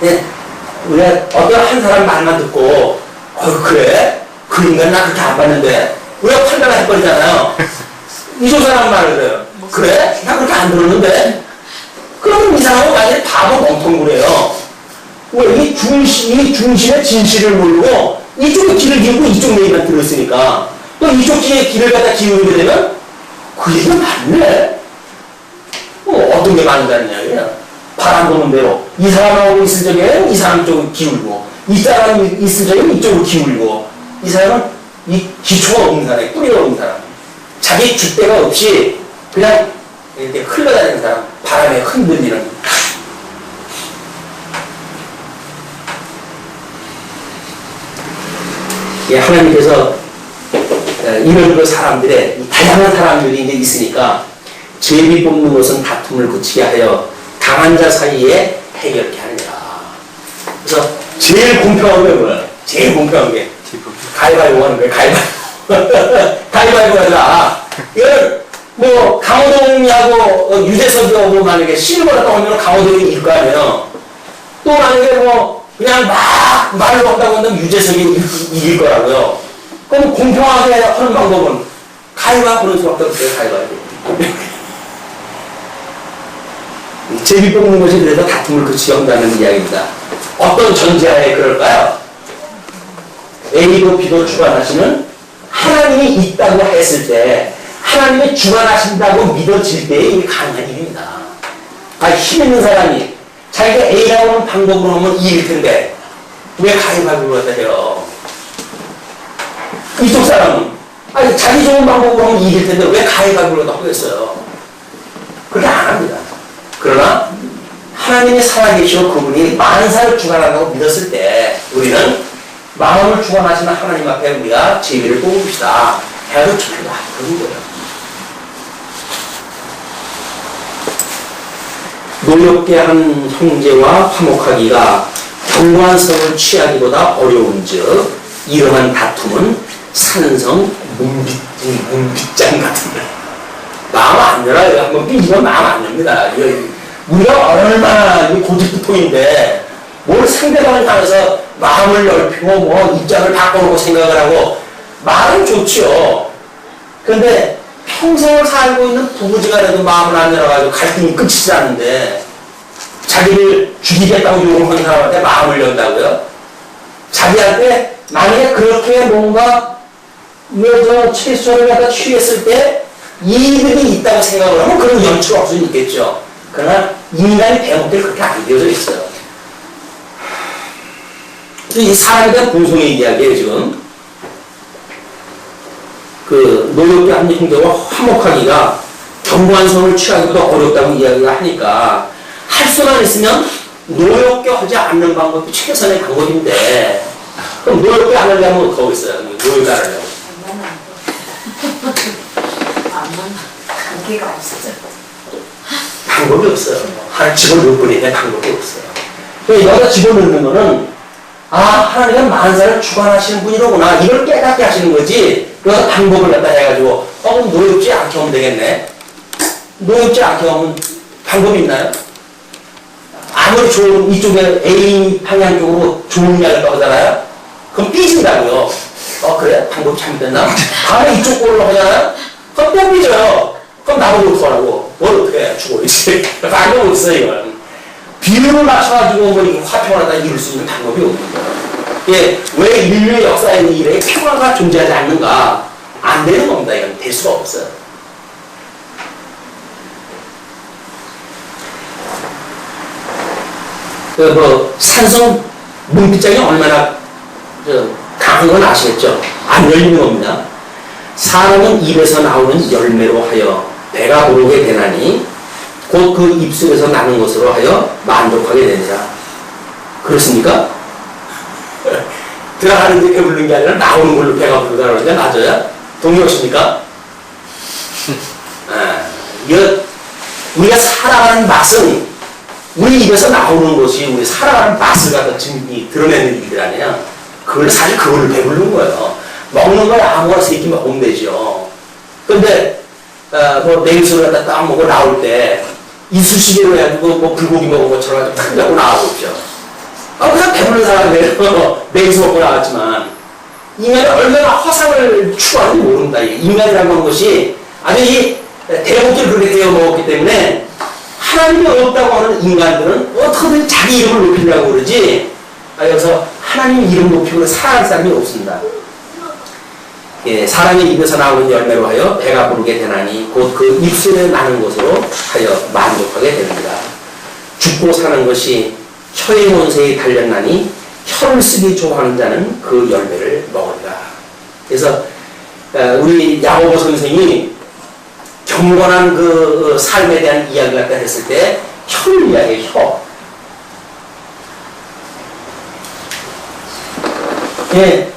네, 우리가 어떤 한 사람 말만 듣고 그래? 그 인간 나 그렇게 안 봤는데 우리가 판단을 해버리잖아요. 이 사람 말을 해요. 그래? 나 그렇게 안 들었는데? 그러면 이 사람은 완전히 바보 멍텅구래요. 왜? 이 중심의 진실을 모르고 이쪽에 귀를 기울고 이쪽 얘기만 들었으니까 또 이쪽 귀를 갖다 기울이게 되면 그 얘기가 맞네? 어떤 게 맞는다는 이야기야? 바람 보는 대로 이 사람하고 있을 적에는 이 사람 쪽으로 기울고 이 사람이 있을 적에는 이쪽으로 기울고 이 사람은 이 기초가 없는 사람, 뿌리가 없는 사람, 자기 줏대가 없이 그냥 이렇게 흘러다니는 사람, 바람에 흔들리는. 예, 하나님께서 이런 그 사람들의 다양한 사람들이 이제 있으니까 제비 뽑는 것은 다툼을 그치게 하여 강한 자 사이에 해결케 하느니라. 그래서 제일 공평한 게 뭐야? 제일 공평한 게 가위바위보 하는 거예요. 가위바위보 하자. 이걸 뭐 강호동이하고 유재석이하고 만약에 실버를 떠오면 강호동이 이길 거 아니에요. 또 만약에 뭐 그냥 막 말로 한다고 한다면 유재석이 이길 거라고요. 그럼 공평하게 하는 방법은 가위바위보는 수밖에 없어요. 가위바위보. 제비 뽑는 것이 그래서 다툼을 그치게 한다는 이야기입니다. 어떤 전제하에 그럴까요? A도 B도 주관하시는 하나님이 있다고 했을 때 하나님이 주관하신다고 믿어질 때 이게 가능한 일입니다. 힘 있는 사람이 자기가 A라고 하는 방법으로 하면 이길 텐데 왜 가위바위보를 갖다 해요? 이쪽 사람은 아니, 자기 좋은 방법으로 하면 이길 텐데 왜 가위바위보로 하겠어요? 그렇게 안 합니다. 그러나 하나님이 살아계시고 그분이 만사를 주관한다고 믿었을 때 우리는 마음을 주관하시는 하나님 앞에 우리가 제비를 뽑읍시다. 해도 좋다. 그런 거예요. 노엽게 한 형제와 화목하기가 견고한 성을 취하기보다 어려운즉 이러한 다툼은 산성 문빗장 같은 거예요. 마음 안 열어요. 한번 삐지면 마음 안 엽니다. 우리가 얼마나 고집부통인데 뭘 상대방을 향해서 마음을 넓히고 뭐 입장을 바꿔놓고 생각을 하고 말은 좋죠. 그런데 평생을 살고 있는 부부지간에도 마음을 안 열어가지고 갈등이 끝이지 않는데 자기를 죽이겠다고 요구하는 사람한테 마음을 연다고요? 자기한테 만약에 그렇게 뭔가 저 채소를 갖다 취했을 때 이득이 있다고 생각을 하면 그런 연출 없을 수 있겠죠. 그러나 인간의 대목들이 그렇게 안 되어져 있어요. 이 사람에 대한 공성의 이야기예요, 지금. 그 노엽게 한 형제와 화목하기가 견고한 성을 취하기보다 어렵다고 이야기를 하니까 할 수만 있으면 노엽게 하지 않는 방법이 최선의 방법인데 그럼 노엽게 안 하려면 어떻게 하겠어요? 노엽게 안 하려면 안 만나. 관계가 없어져. 방법이 없어요. 하나 집어넣을 뿐인데 방법이 없어요. 여기다 집어넣는 거는 하나님은 만사를 주관하시는 분이로구나. 이걸 깨닫게 하시는 거지. 여기서 방법을 갖다 해가지고 그럼 노엽지 않게 하면 되겠네. 노엽지 않게 하면 방법이 있나요? 아무리 좋은 이쪽에 A 방향 쪽으로 좋은 이야기를 하잖아요. 그럼 삐진다고요. 그래? 방법 잘못됐나? 다음에 이쪽 걸로 하잖아요? 그럼 또 삐져요. 그럼 나보고 어떡하라고? 뭘 어떻게 해? 죽어야지. 방법이 없어요, 이건. 비율을 맞춰가지고 뭐 화평을 하다 이룰 수 있는 방법이 없는 거예요. 예, 왜 인류의 역사에 있는 일에 평화가 존재하지 않는가? 안 되는 겁니다. 이건 될 수가 없어요. 산성 문빗장이 얼마나 강한 건 아시겠죠? 안 열리는 겁니다. 사람은 입에서 나오는 열매로 하여 배가 부르게 되나니 곧 그 입술에서 나는 것으로 하여 만족하게 되니라. 그렇습니까? 들어가는데 배부르는 게 아니라 나오는 걸로 배가 부르다는 게 맞아요? 동의하십니까? 우리가 살아가는 맛은 우리 입에서 나오는 것이 우리 살아가는 맛을 갖다 드러내는 일들 아니야. 그걸 사실 그걸 배부르는 거예요. 먹는 걸 아무거나 새끼 먹으면 되죠. 근데 뭐 냉수를 갖다 딱 먹고 나올 때 이쑤시개로 해가지고 뭐 불고기 먹은 것처럼 탁 잡고 나오겠죠. 그냥 배부른 사람이에요. 냉수 먹고 나왔지만 인간이 얼마나 허상을 추구하는지 모른다. 인간이라는 것이 아주 이 대목을 그렇게 되어 먹었기 때문에 하나님이 없다고 하는 인간들은 어떻게든 자기 이름을 높이려고 그러지. 여기서 하나님 이름 높이고 살아갈 사람이 없습니다. 예, 사람의 입에서 나오는 열매로 하여 배가 부르게 되나니 곧 그 입술에 나는 것으로 하여 만족하게 됩니다. 죽고 사는 것이 혀의 원세에 달렸나니 혀를 쓰기 좋아하는 자는 그 열매를 먹으리라. 그래서 우리 야고보 선생이 경건한 그 삶에 대한 이야기를 갖다 했을 때 혀를 이야기해요. 혀. 예.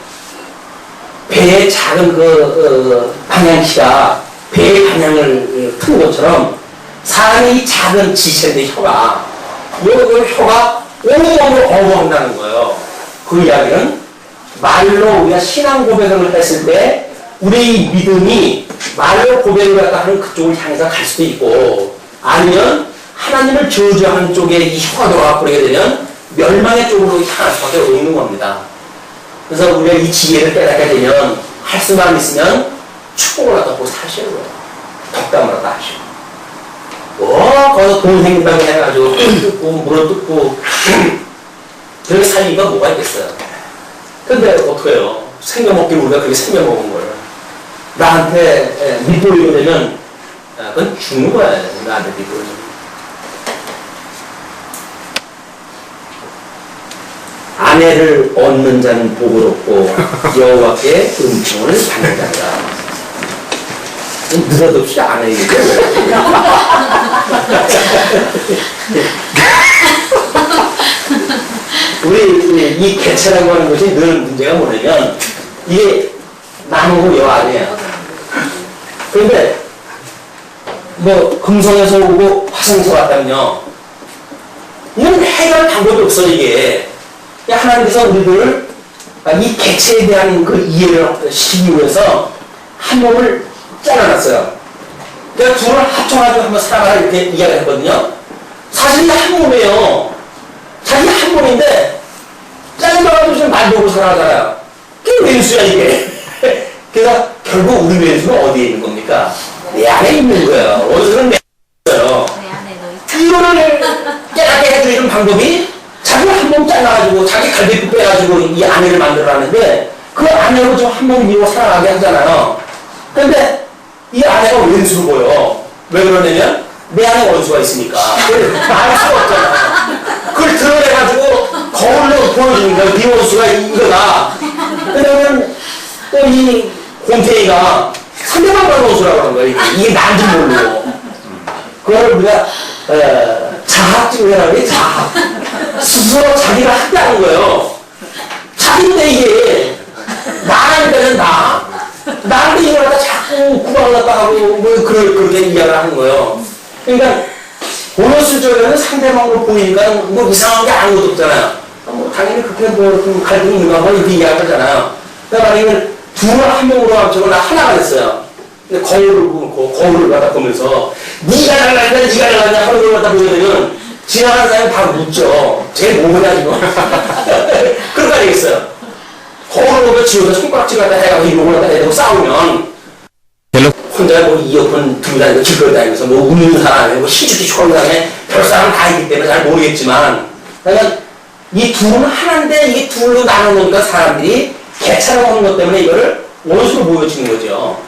배의 작은 방향키가 배의 방향을 튼 것처럼 사람의 이 작은 지체인데 혀가 혀가 온몸을 어부한다는 거예요. 그 이야기는 말로 우리가 신앙 고백을 했을 때 우리의 믿음이 말로 고백을 갖다 하는 그쪽을 향해서 갈 수도 있고 아니면 하나님을 저주하는 쪽에 이 혀가 돌아가 버리게 되면 멸망의 쪽으로 향할 수밖에 없는 겁니다. 그래서 우리가 이 지혜를 깨닫게 되면 할 수만 있으면 축복을 하고 사셔야 돼요. 덕담을 하다 하시고 거기서 돈 생긴다고 해가지고 꿀 뜯고 물어 뜯고 그렇게 살 이유가 뭐가 있겠어요. 근데 어떻게 해요? 생겨먹기를 우리가 그렇게 생겨먹은 걸 나한테 밑보이게 되면 그건 죽는 거야. 나한테 밑보이면. 아내를 얻는 자는 복을 얻고 여호와께 은총을 받는 자라. 느닷없이 안 해. 이게. 우리 이 개체라고 하는 것이 늘 문제가 뭐냐면 이게 나무고 여 아니에요. 그런데 뭐 금성에서 오고 화성에서 왔다면요, 이건 해결 방법이 없어. 이게 하나님께서 우리들을 이 개체에 대한 그 이해를 시키기 위해서 한 몸을 잘라놨어요. 그러니까 둘을 합쳐가지고 한번 살아가라 이렇게 이야기를 했거든요. 사실 이게 한 몸이에요. 자기 한 몸인데 잘라가지고 지금 만들고 살아가잖아요. 그게 왼수야 이게. 그래서 결국 우리 왼수는 어디에 있는 겁니까? 내 안에 있는 거예요. 원수는 내 안에 있어요. 내 안에 너 있다. 이거를 깨닫게 해주는 방법이 자기 한 몸 잘라가지고 자기 갈비뼈 빼가지고 이 아내를 만들어놨는데 그 아내로 좀 한 몸 이루고 살아가게 하잖아요. 근데 이 아내가 왼수로 보여. 왜 그러냐면 내 안에 원수가 있으니까. 그걸 알 수가 없잖아. 그걸 드러내가지고 거울로 보여주는 거야. 네 원수가 이거다. 그러면 또 이 곰탱이가 상대방과 원수라고 하는 거야. 이게 난지 모르고. 그걸 우리가 자학증이라고 해. 자학. 스스로 자기가 한다는 거예요. 자기인데 이게 나라니까는 나한테 이걸 갖다 자꾸 구박을 갖다 하고 뭐 그렇게 이야기를 하는 거예요. 그러니까 원어술적으로는 상대방으로 보이니까 뭐 이상한 게 아무것도 없잖아요. 뭐 당연히 그렇게 뭐 갈등이 있는가 뭐 이렇게 이야기하잖아요. 그러니까 만약에 둘을 한 명으로 합치고 나 하나가 됐어요. 근데 거울을 갖다 보면서 네가 잘났냐 네가 잘났냐 하는 걸 갖다 보게 되면 지나가는 사람이 바로 묻죠. 쟤 뭐냐 지금. 그런 거 아니겠어요. 거울을 보면 지워서 손가락질 갖다 해가지고 이런 걸 갖다 해도 싸우면 혼자 뭐 이어폰 들고 다니고 길거리 다니면서 뭐 웃는 사람에 뭐 시주기 좋은 사람에 별 사람 다 있기 때문에 잘 모르겠지만, 그러니까 이 둘은 하나인데 이게 둘로 나눠놓으니까 사람들이 개차라고 하는 것 때문에 이거를 원수로 보여주는 거죠.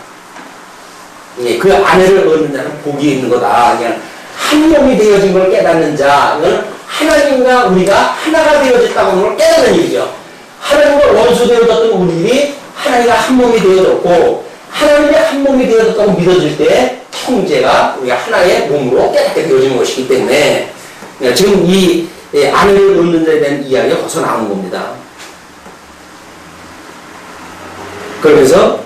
예, 그 아내를 얻는 자는 복이 있는 거다. 그냥 한 몸이 되어진 걸 깨닫는 자, 이건 하나님과 우리가 하나가 되어졌다고 하는 걸 깨닫는 일이죠. 하나님과 원수 되어졌던 우리들이 하나님과 한 몸이 되어졌고, 하나님이 한 몸이 되어졌다고 믿어질 때 형제가 우리가 하나의 몸으로 깨닫게 되어지는 것이기 때문에 지금 이 아내를 얻는 자에 대한 이야기가 벌써 나온 겁니다. 그러면서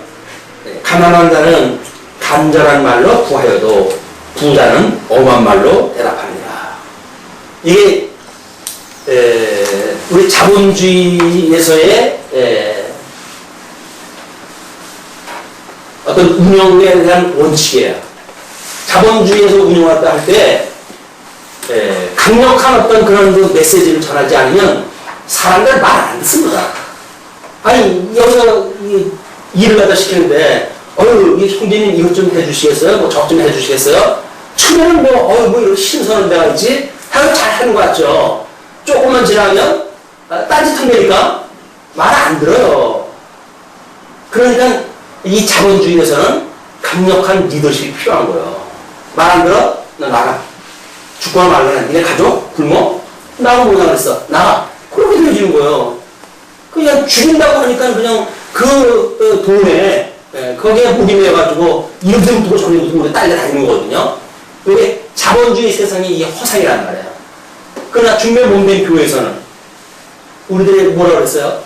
가난한 자는 간절한 말로 구하여도 부자는 엄한 말로 대답합니다. 이게 우리 자본주의에서의 어떤 운영에 대한 원칙이에요. 자본주의에서 운영할 때 강력한 어떤 그런 그 메시지를 전하지 않으면 사람들 말 안 듣습니다. 아니 여기서 일을 갖다 시키는데 이 형제님 이것 좀 해주시겠어요? 뭐 저것 좀 해주시겠어요? 처음에는 뭐 이런 신선한 데가 있지? 하고 잘 하는 것 같죠? 조금만 지나면 딴짓한다니까 말 안 들어요. 그러니까 이 자본주의에서는 강력한 리더십이 필요한 거예요. 말 안 들어? 너 나가. 죽거나 말거나 니네 가족? 굶어? 나가 뭐라 그랬어? 나가. 그렇게 되어지는 거예요. 그냥 죽인다고 하니까 그냥 그 돈에 거기에 무기매여가지고 이름도 두고 저름도 두고 딸려다니는 거거든요. 이게 자본주의 세상이 이게 허상이란 말이에요. 그러나 중매 몸된 교회에서는 우리들이 뭐라 그랬어요?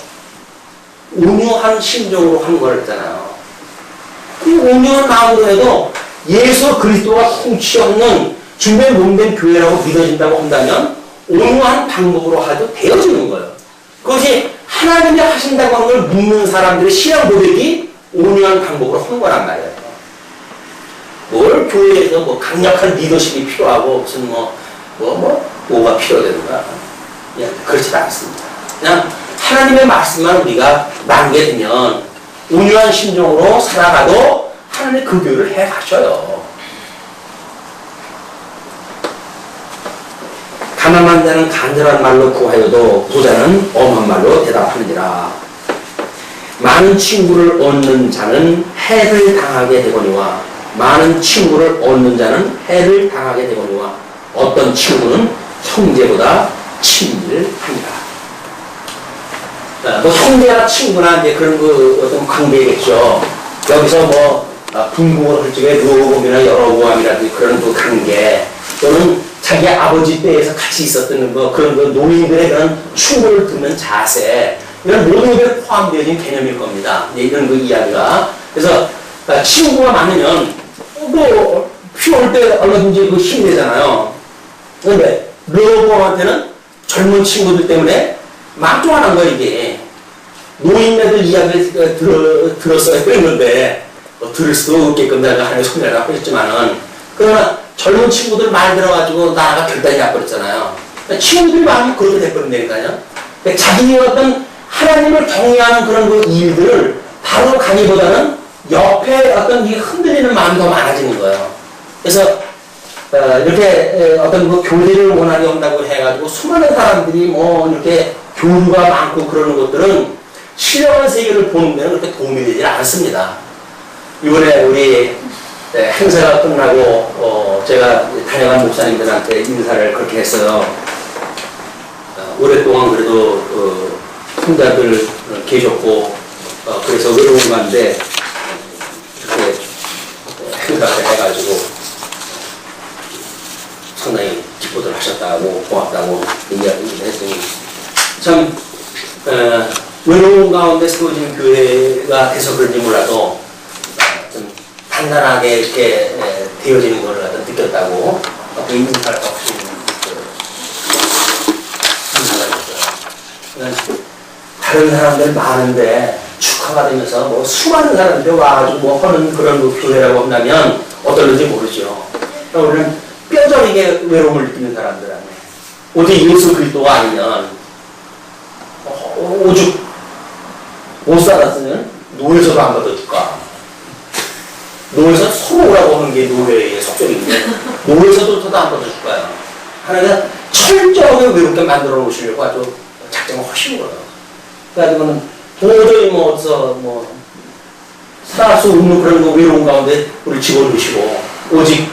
온유한 심정으로 하는 걸 했잖아요. 그 온유한 마음으로 해도 예수 그리스도가 통치 없는 중매 몸된 교회라고 믿어진다고 한다면 온유한 방법으로 하도 되어지는 거예요. 그것이 하나님이 하신다고 하는 걸 묻는 사람들의 신앙 고백이 온유한 방법으로 하는 거란 말이에요. 뭘 교회에서 뭐 강력한 리더십이 필요하고 무슨 뭐가 필요되는가. 그냥 그렇지 않습니다. 그냥 하나님의 말씀만 우리가 남겨두면 온유한 심정으로 살아가도 하나님 그 교회를 해 가셔요. 가난한 자는 간절한 말로 구하여도 부자는 엄한 말로 대답하느니라. 많은 친구를 얻는 자는 해를 당하게 되거니와 많은 친구를 얻는 자는 해를 당하게 되거니와 어떤 친구는 형제보다 친밀하니라. 뭐 형제나 친구나 이제 그런 그 어떤 관계겠죠. 여기서 뭐 분봉을 할 적에 르호보암이나 여로보암이라든지 그런 그 관계 또는 자기 아버지 때에서 같이 있었던 뭐 그런 그 노인들의 그런 충고를 듣는 자세 이런 모든 것에 포함되어진 개념일 겁니다. 이런 그 이야기가. 그래서 친구가 많으면 뭐 필요할 때 얼마든지 그 힘이 되잖아요. 그런데 르호보암한테는 젊은 친구들 때문에 막중한 거예요 이게. 노인네들 이야기를 들었어야 되는데 들을 수도 없게끔 내가 하나의 손해를 갖고 있지만은 그러나 젊은 친구들 말 들어가지고 나라가 결단이 나버렸잖아요. 친구들이 많으면 그렇게 돼버린다니까요. 자기의 어떤 하나님을 경외하는 그런 그 일들을 바로 가기보다는 옆에 어떤 이 흔들리는 마음이 더 많아지는 거예요. 그래서 이렇게 어떤 그 교리를 원하게 한다고 해가지고 수많은 사람들이 뭐 이렇게 교류가 많고 그러는 것들은 신령한 세계를 보는 데는 그렇게 도움이 되지 않습니다. 이번에 우리 행사가 끝나고 제가 다녀간 목사님들한테 인사를 그렇게 했어요. 오랫동안 그래도 혼자들 계셨고 그래서 외로운 건데 이렇게 행사를 해가지고 상당히 기뻐들 하셨다고 고맙다고 이야기를 했더니 참 외로운 가운데 세워진 교회가 돼서 그런지 몰라도 좀 단단하게 이렇게 되어지는 걸 느꼈다고 그 인사를 하시는 인사가 있어요. 다른 사람들 많은데 축하받으면서 뭐 수많은 사람들이 와가지고 뭐 하는 그런 그 교회라고 한다면 어떨는지 모르죠. 우리는 뼈저리게 외로움을 느끼는 사람들 아니에요. 오직 예수 그리스도가 아니면 오죽 못 살았으면 노예서도 안 받아줄까. 노예서 서로 오라고 하는 게 노예의 속적인데 노예서도 안 받아줄 거야. 하나님은 철저하게 외롭게 만들어 놓으시려고 아주 작정을 하신 거예요. 그래가지고는 도저히 뭐 어디서 뭐 살아갈 수 없는 그런 거 외로운 가운데 우리 집어넣으시고 오직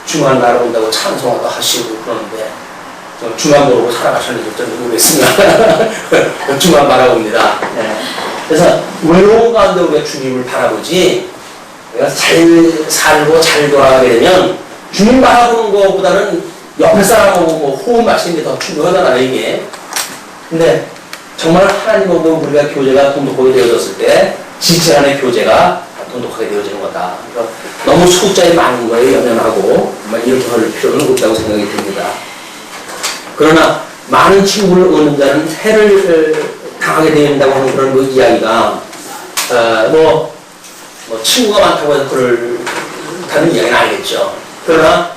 중간 날아온다고 찬송하다 하시고 그러는데 중간 모르고 살아가셨는지 좀 모르겠습니다. 중간 바라봅니다. 네. 그래서 외로운 가운데 우리가 주님을 바라보지 우리가 잘 살고 잘 돌아가게 되면 주님 바라보는 것보다는 옆에 사람하고 뭐 호흡 맞추는 게 더 중요하잖아요 이게. 근데 정말 하나님하고 우리가 교제가 돈독하게 되어졌을 때 지체간의 교제가 돈독하게 되어지는 거다. 그러니까 너무 숫자에 많은 거에 연연하고 이렇게 할 필요는 없다고 생각이 듭니다. 그러나 많은 친구를 얻는 자는 해를 당하게 된다고 하는 그런 그 이야기가 뭐 친구가 많다고 해서 그렇다는 이야기는 아니겠죠. 그러나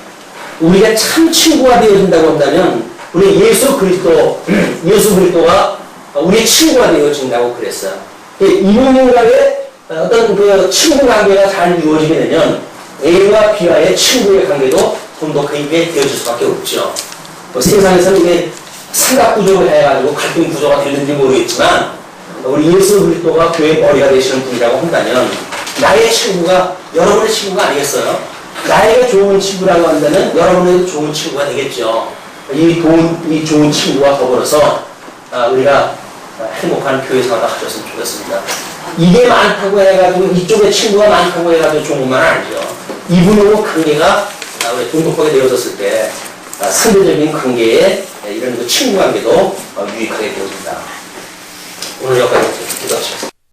우리가 참 친구가 되어진다고 한다면 우리 예수 그리스도가 우리의 친구가 되어진다고 그랬어요. 이분과의 어떤 그 친구 관계가 잘 이루어지게 되면 A와 B와의 친구의 관계도 돈독하게 되어질 수밖에 없죠. 세상에서는 이게 삼각구조를 해가지고 갈등 구조가 되는지 모르겠지만 우리 예수 그리스도가 교회의 머리가 되시는 분이라고 한다면 나의 친구가 여러분의 친구가 아니겠어요? 나에게 좋은 친구라고 한다면 여러분에게도 좋은 친구가 되겠죠. 이 좋은 친구와 더불어서 우리가 행복한 교회 생활을 하셨으면 좋겠습니다. 이게 많다고 해가지고 이쪽에 친구가 많다고 해가지고 좋은 것만 아니죠. 이분하고 관계가 돈독하게 되어졌을 때 상대적인 관계에 이런 친구 관계도 유익하게 되어집니다. 오늘 여기까지 기도하시겠습니다.